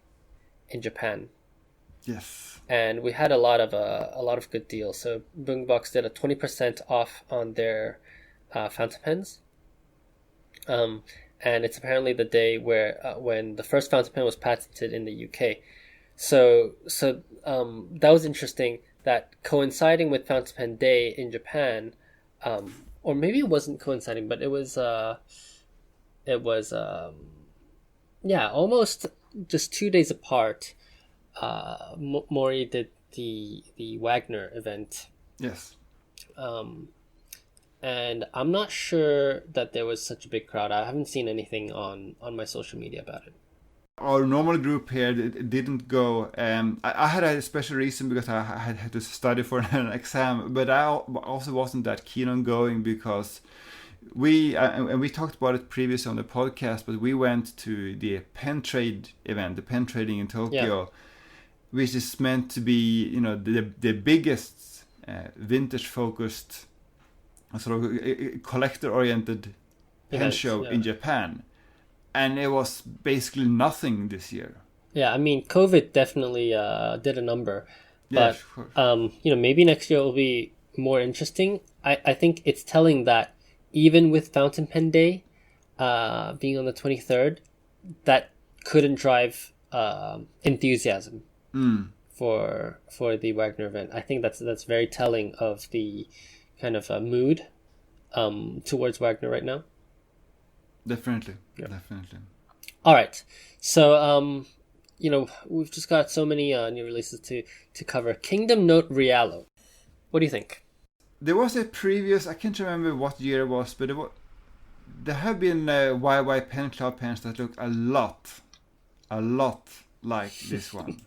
in Japan. Yes. And we had a lot of good deals. So Boombox did a 20% off on their fountain pens. And it's apparently the day where when the first fountain pen was patented in the UK. So that was interesting, that coinciding with Fountain Pen Day in Japan, or maybe it wasn't coinciding, but it was almost just 2 days apart. Mori did the Wagner event. Yes. And I'm not sure that there was such a big crowd. I haven't seen anything on my social media about it. Our normal group here didn't go. I had a special reason because I had to study for an exam, but I also wasn't that keen on going because we talked about it previously on the podcast, but we went to the pen trade event, the pen trading in Tokyo, which is meant to be the biggest vintage focused a sort of a collector-oriented pen show in Japan, and it was basically nothing this year. Yeah, I mean, COVID definitely did a number, but maybe next year will be more interesting. I think it's telling that even with Fountain Pen Day being on the 23rd, that couldn't drive enthusiasm for the Wagner event. I think that's very telling of the kind of mood towards Wagner right now. Definitely. All right, so we've just got so many new releases to cover. Kingdom Note Realo. What do you think? There was a previous, I can't remember what year it was, but there have been YY Pen Club pens that look a lot like this one.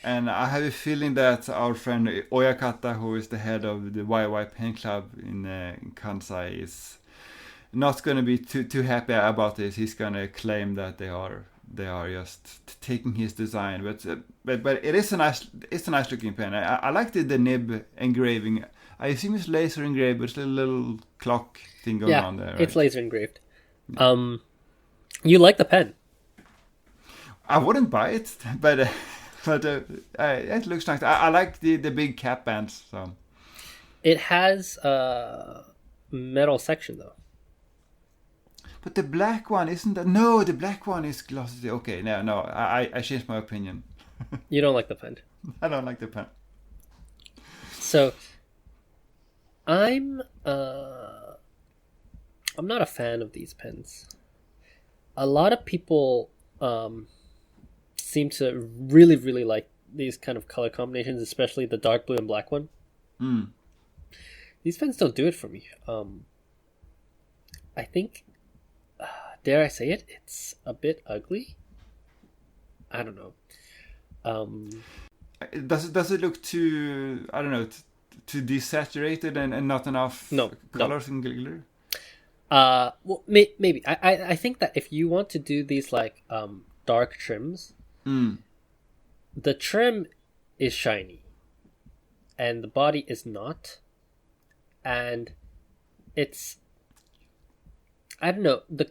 And I have a feeling that our friend Oyakata, who is the head of the YY Pen Club in Kansai, is not going to be too happy about this. He's going to claim that they are just taking his design, but it is a nice looking pen. I like the nib engraving. I assume it's laser engraved, but it's a little clock thing going on there. Right? It's laser engraved. Yeah. You like the pen? I wouldn't buy it, but it looks nice. I like the big cap bands. So it has a metal section though. But the black one isn't that? No, the black one is glossy. Okay, no, I changed my opinion. You don't like the pen? I don't like the pen. So I'm not a fan of these pens. A lot of people seem to really, really like these kind of color combinations, especially the dark blue and black one. These pens don't do it for me. I think, dare I say it, it's a bit ugly. I don't know. Does it look too, I don't know, too desaturated and not enough colors and glitter? Well, maybe. I think that if you want to do these like dark trims, the trim is shiny and the body is not, and it's, I don't know, the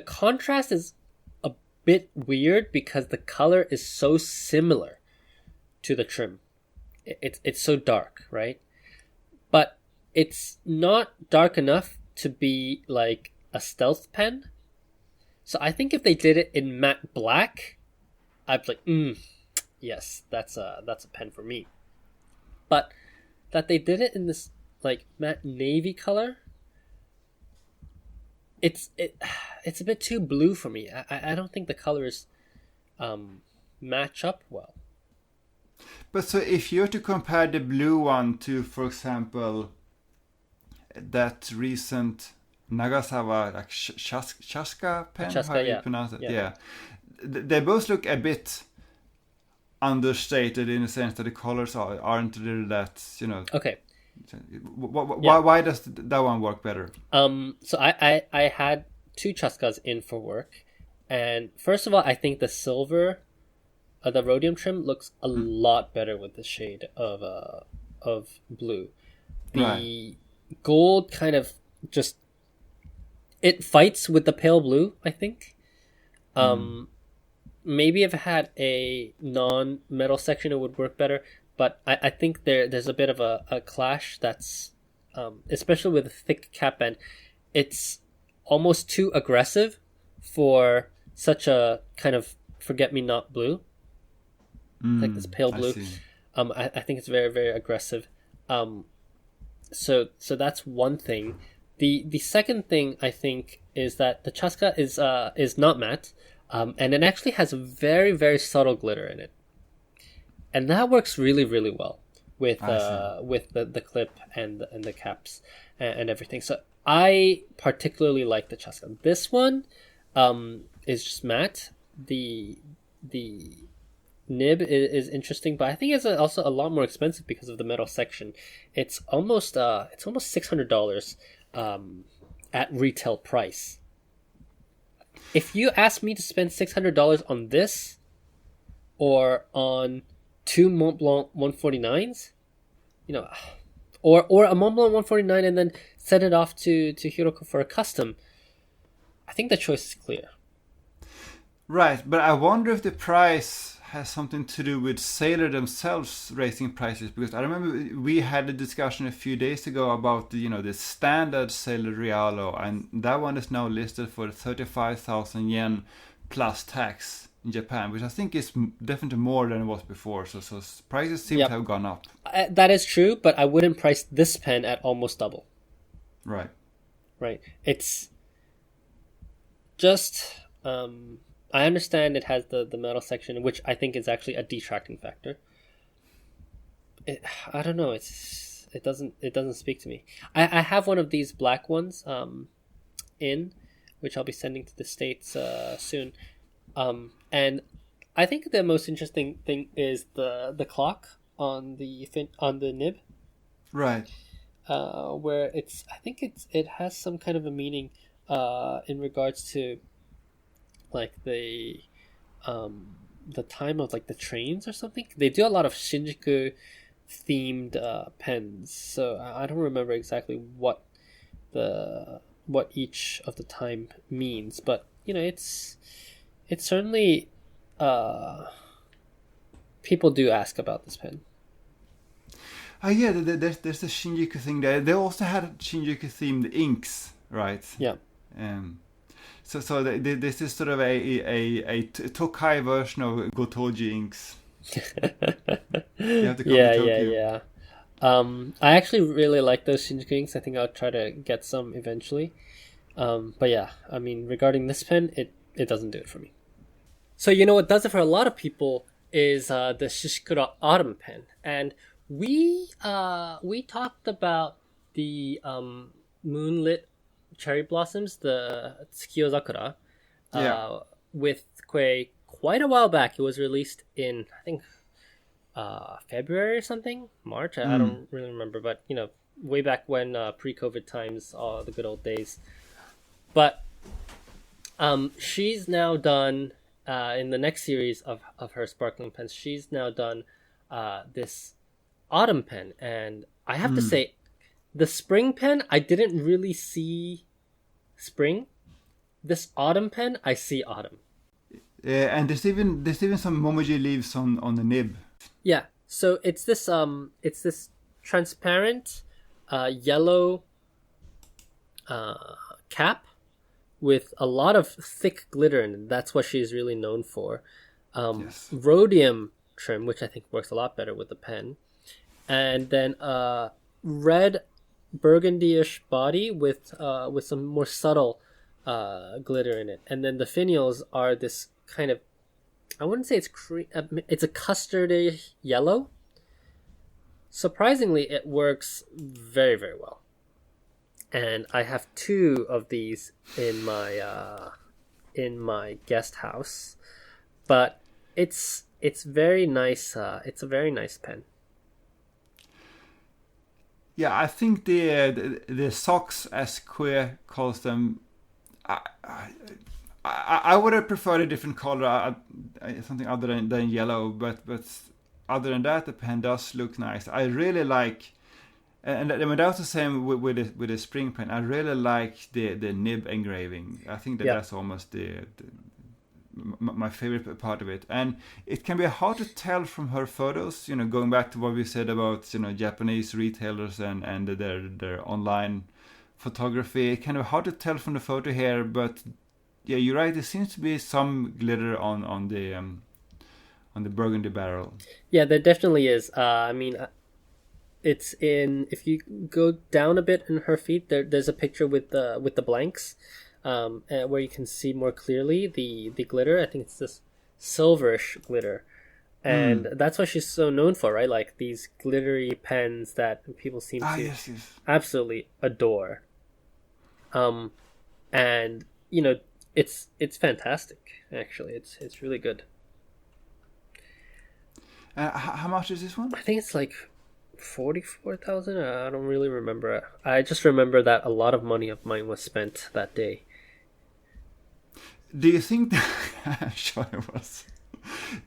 contrast is a bit weird because the color is so similar to the trim. It's so dark, right? But it's not dark enough to be like a stealth pen. So I think if they did it in matte black, I'd be like, yes, that's a pen for me. But that they did it in this like matte navy color, it's a bit too blue for me. I don't think the colors match up well. But so if you're to compare the blue one to, for example, that recent Nagasawa like Chaska pen, Chaska, how do you pronounce it? Yeah. They both look a bit understated in the sense that the colors aren't really that, Okay. Why does that one work better? So I had 2 Chaskas in for work, and first of all, I think the silver, the rhodium trim looks a lot better with the shade of blue. The gold kind of just, it fights with the pale blue, I think. Maybe if it had a non-metal section, it would work better. But I think there's a bit of a clash that's, especially with a thick cap band, it's almost too aggressive for such a kind of forget-me-not blue. Like this pale blue. I think it's very, very aggressive. So that's one thing. The second thing I think is that the Chaska is not matte, and it actually has very, very subtle glitter in it, and that works really, really well with the clip and the caps and everything. So I particularly like the Chaska. This one is just matte. The nib is interesting, but I think it's also a lot more expensive because of the metal section. It's almost $600 at retail price. If you ask me to spend $600 on this or on 2 Mont Blanc 149s, or a Montblanc 149 and then send it off to Hiroko for a custom. I think the choice is clear. Right, but I wonder if the price has something to do with Sailor themselves raising prices, because I remember we had a discussion a few days ago about the standard Sailor Realo, and that one is now listed for 35,000 yen plus tax in Japan, which I think is definitely more than it was before. So prices seem to have gone up. That is true, but I wouldn't price this pen at almost double. Right. It's just I understand it has the metal section, which I think is actually a detracting factor. I don't know. It doesn't speak to me. I have one of these black ones which I'll be sending to the States soon. And I think the most interesting thing is the clock on the nib. Right. Where I think it has some kind of a meaning in regards to like the time of like the trains or something. They do a lot of Shinjuku themed pens, so I don't remember exactly what each of the time means, but it's certainly people do ask about this pen. Yeah, there's the Shinjuku thing there. They also had Shinjuku themed inks, right? Yeah. So this is sort of a Tokai version of Gotoji inks. You have to come to Tokyo. Yeah. I actually really like those Shinjuku inks. I think I'll try to get some eventually. But yeah, I mean, regarding this pen, it doesn't do it for me. So what does it for a lot of people is the Shishikura Autumn pen, and we talked about the moonlit cherry blossoms, the Tsukiyozakura, with Quay quite a while back. It was released in, I think, February or something, March. I don't really remember, but way back when, pre-COVID times, the good old days. But she's now done in the next series of her sparkling pens. She's now done this autumn pen, and I have to say, the spring pen I didn't really see spring. This autumn pen I see autumn. And there's even some Momiji leaves on the nib. Yeah, so it's this transparent yellow cap with a lot of thick glitter in it. That's what she's really known for. Rhodium trim, which I think works a lot better with the pen, and then red burgundy-ish body with some more subtle glitter in it, and then the finials are this kind of, I wouldn't say it's a custardy yellow. Surprisingly, it works very, very well, and I have 2 of these in my guest house, but it's very nice. It's a very nice pen. Yeah, I think the socks, as Quay calls them, I would have preferred a different color, something other than yellow. But other than that, the pen does look nice. I really like, and that's the same with the spring pen. I really like the nib engraving. I think that's almost my favorite part of it, and it can be hard to tell from her photos. Going back to what we said about Japanese retailers and their online photography, kind of hard to tell from the photo here. But yeah, you're right. There seems to be some glitter on the burgundy barrel. Yeah, there definitely is. I mean, it's in. If you go down a bit in her feet, there's a picture with the blanks. Where you can see more clearly the glitter. I think it's this silverish glitter, and that's what she's so known for, right? Like these glittery pens that people seem to absolutely adore. And it's fantastic. Actually, it's really good. How much is this one? I think it's like 44,000. I don't really remember. I just remember that a lot of money of mine was spent that day. Do you think I'm sure it was.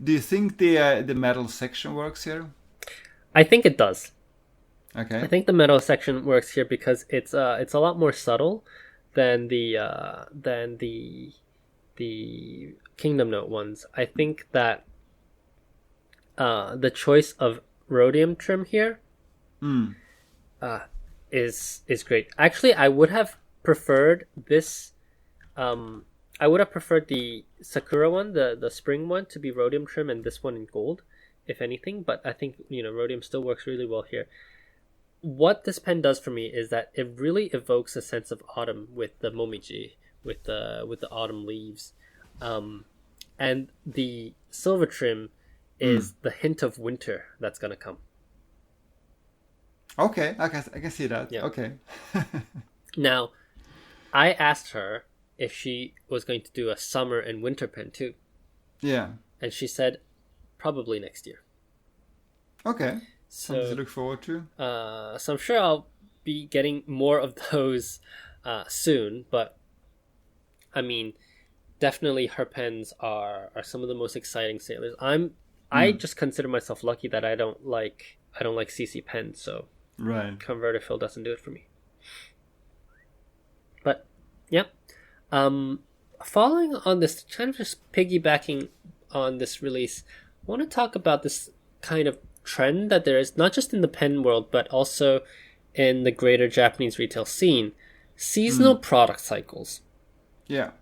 Do you think the metal section works here? I think it does. Okay. I think the meadow section works here because it's a lot more subtle than the Kingdom Note ones. I think that the choice of rhodium trim here is great. Actually, I would have preferred this. I would have preferred the Sakura one, the spring one, to be rhodium trim, and this one in gold, if anything. But I think rhodium still works really well here. What this pen does for me is that it really evokes a sense of autumn with the momiji, with the autumn leaves, and the silver trim is the hint of winter that's gonna come. Okay, I can see that. Yeah. Okay. Now, I asked her if she was going to do a summer and winter pen too. Yeah. And she said probably next year. Okay. Something to look forward to. So I'm sure I'll be getting more of those soon, but I mean, definitely her pens are some of the most exciting sailors. I just consider myself lucky that I don't like CC pens, so right. Convertifill doesn't do it for me. But yeah. Following on this, kind of just piggybacking on this release, I want to talk about this kind of trend that there is, not just in the pen world, but also in the greater Japanese retail scene, seasonal product cycles. Yeah.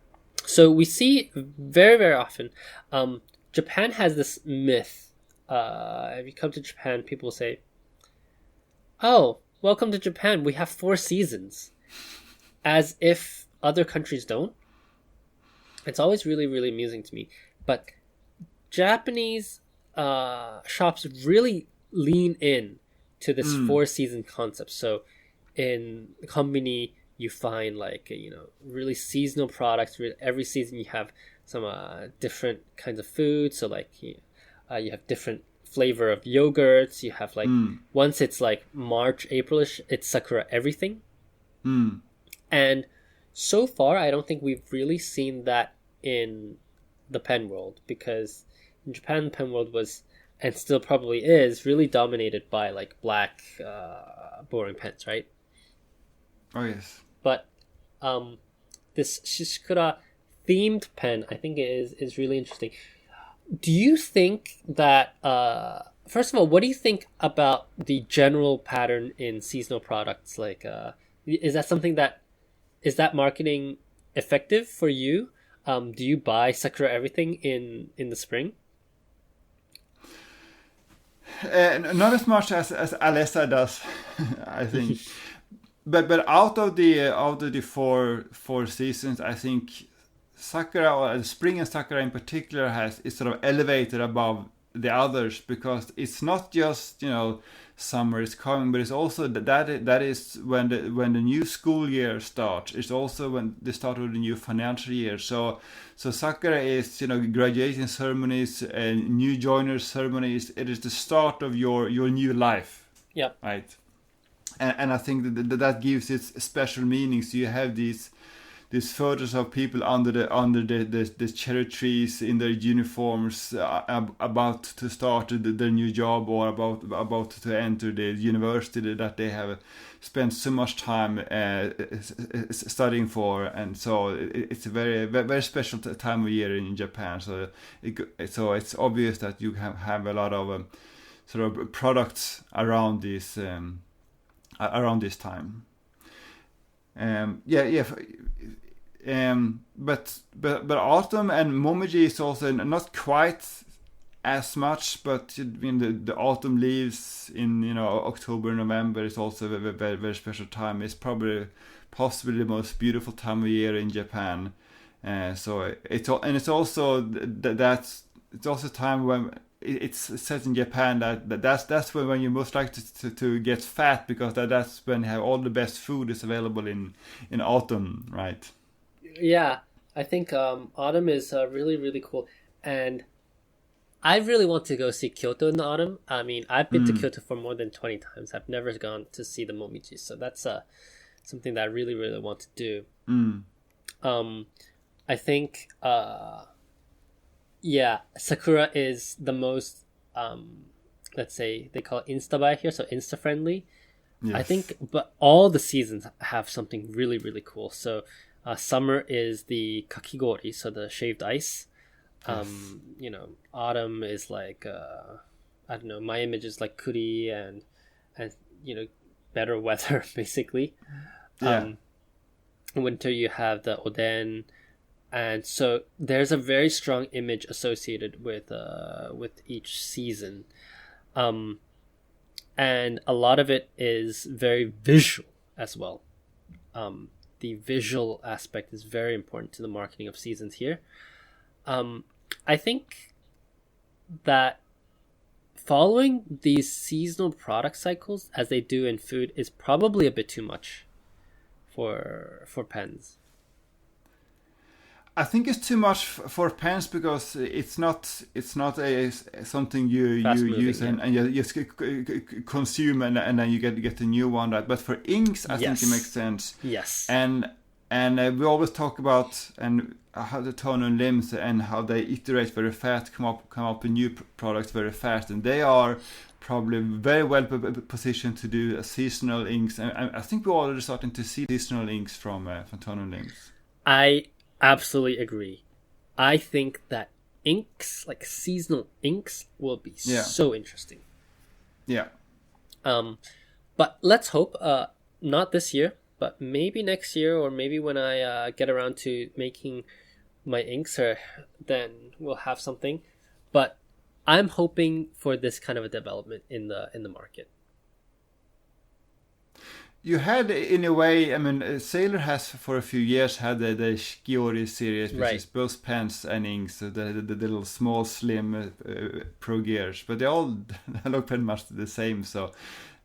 So we see very, very often, Japan has this myth. If you come to Japan, people say, "Oh, welcome to Japan. We have 4 seasons," as if other countries don't. It's always really, really amusing to me. But Japanese shops really lean in to this 4-season concept. So in Konbini, you find really seasonal products. Every season you have some different kinds of food. So you have different flavor of yogurts. You have once it's March, Aprilish, it's Sakura everything. And so far, I don't think we've really seen that in the pen world, because in Japan, the pen world was, and still probably is, really dominated by black, boring pens, right? Oh yes. But this Shishikura themed pen, I think is really interesting. Do you think that first of all, what do you think about the general pattern in seasonal products? Is that something is that marketing effective for you? Do you buy Sakura everything in the spring? Not as much as Alessa does, I think. but out of the four seasons, I think Sakura, or spring and Sakura in particular, is sort of elevated above the others, because it's not just summer is coming, but it's also that is when the new school year starts. It's also when they start with the new financial year. So Sakura is graduating ceremonies and new joiners ceremonies. It is the start of your new life. Yeah. Right. And I think that gives it special meaning. So you have these photos of people under the cherry trees in their uniforms, about to start their new job, or about to enter the university that they have spent so much time studying for. And so it's a very, very special time of year in Japan. So it's obvious that you have a lot of sort of products around this time. But autumn and momiji is also not quite as much, but the autumn leaves in October, November is also a very, very, very special time. It's possibly the most beautiful time of year in Japan. So it's also it's also a time when it's said in Japan that's when you're most likely to get fat, because that's when you have all the best food is available in autumn, right? Yeah, I think autumn is really, really cool, and I really want to go see Kyoto in the autumn. I mean, I've been to Kyoto for more than 20 times. I've never gone to see the momiji, so that's something that I really, really want to do. I think Sakura is the most let's say they call it insta buy here, so insta friendly. I think, but all the seasons have something really, really cool. So summer is the kakigori, so the shaved ice. You know, autumn is like I don't know, my image is like kuri and you know, better weather basically. Winter you have the oden, and so there's a very strong image associated with each season. And a lot of it is very visual as well. The visual aspect is very important to the marketing of seasons here. I think that following these seasonal product cycles as they do in food is probably a bit too much for pens. I think it's too much for pens because it's not something you use and you just consume and then you get a new one, right? But for inks, I think it makes sense. Yes. And we always talk about and how the tone and limbs and how they iterate very fast, come up with new products very fast, and they are probably very well positioned to do seasonal inks. And I think we're already starting to see seasonal inks from tone and limbs. I absolutely agree. I think that inks, like seasonal inks, will be so interesting. Yeah. But let's hope not this year, but maybe next year, or maybe when I get around to making my inks, or then we'll have something. But I'm hoping for this kind of a development in the market. You had, in a way, I mean, Sailor has for a few years had the Shikiori series, which is both pens and inks, the little small, slim Pro Gears, but they all look pretty much the same. So,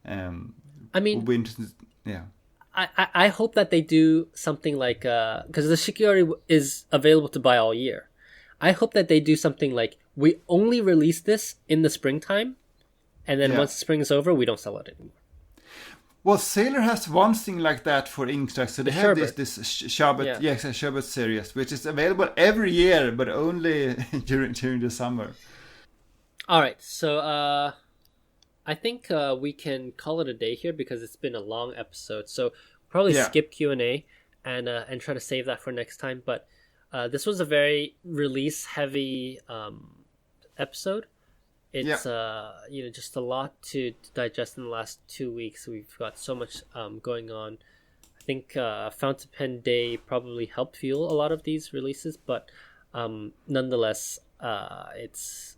I mean, yeah. I hope that they do something like, because the Shikiori is available to buy all year. I hope that they do something like, we only release this in the springtime, and then once spring is over, we don't sell it anymore. Well, Sailor has one thing like that for inkstacks. So they have this Sherbet, Sherbet series, which is available every year, but only during the summer. All right, so I think we can call it a day here because it's been a long episode. So probably skip Q&A and try to save that for next time. But this was a very release-heavy episode. It's just a lot to digest in the last 2 weeks. We've got so much going on. I think Fountain Pen Day probably helped fuel a lot of these releases, but nonetheless, it's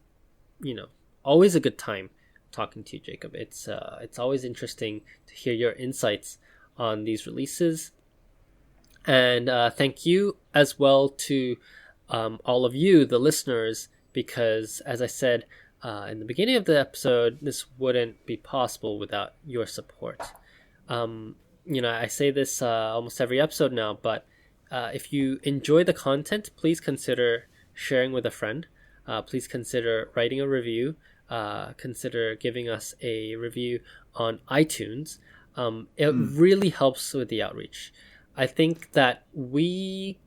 always a good time talking to you, Jacob. It's always interesting to hear your insights on these releases, and thank you as well to all of you, the listeners, because as I said in the beginning of the episode, this wouldn't be possible without your support. I say this almost every episode now, but if you enjoy the content, please consider sharing with a friend. Please consider writing a review. Consider giving us a review on iTunes. It really helps with the outreach. I think that we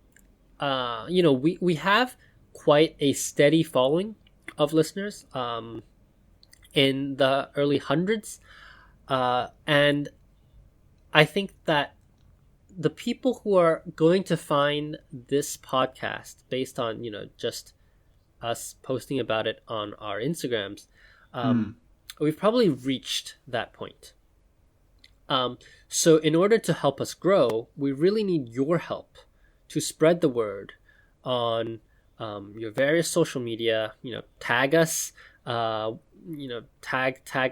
have quite a steady following of listeners in the early hundreds, and I think that the people who are going to find this podcast based on just us posting about it on our Instagrams, we've probably reached that point. So in order to help us grow, we really need your help to spread the word on your various social media. Tag us. Tag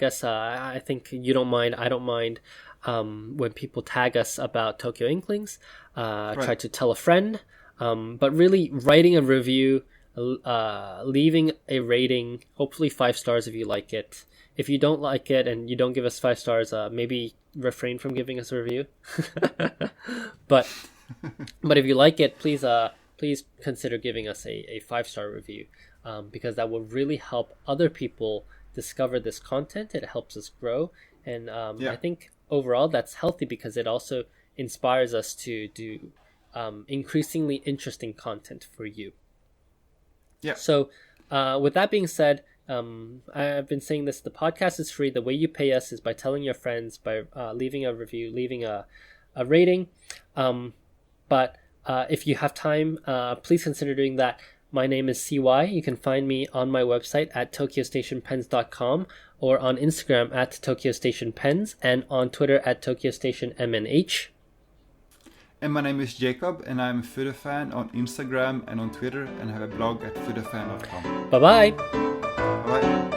us. I think you don't mind. I don't mind when people tag us about Tokyo Inklings. Try to tell a friend. But really, writing a review, leaving a rating. Hopefully 5 stars if you like it. If you don't like it and you don't give us 5 stars, maybe refrain from giving us a review. but if you like it, please consider giving us a 5-star review, because that will really help other people discover this content. It helps us grow, and I think overall that's healthy because it also inspires us to do increasingly interesting content for you. Yeah. So with that being said, I've been saying this, the podcast is free. The way you pay us is by telling your friends, by leaving a review, leaving a rating. But if you have time, please consider doing that. My name is CY. You can find me on my website at tokyostationpens.com or on Instagram at tokyostationpens and on Twitter at tokyostationmnh. And my name is Jacob, and I'm a Foodie fan on Instagram and on Twitter, and have a blog at foodiefan.com. Bye-bye. Bye.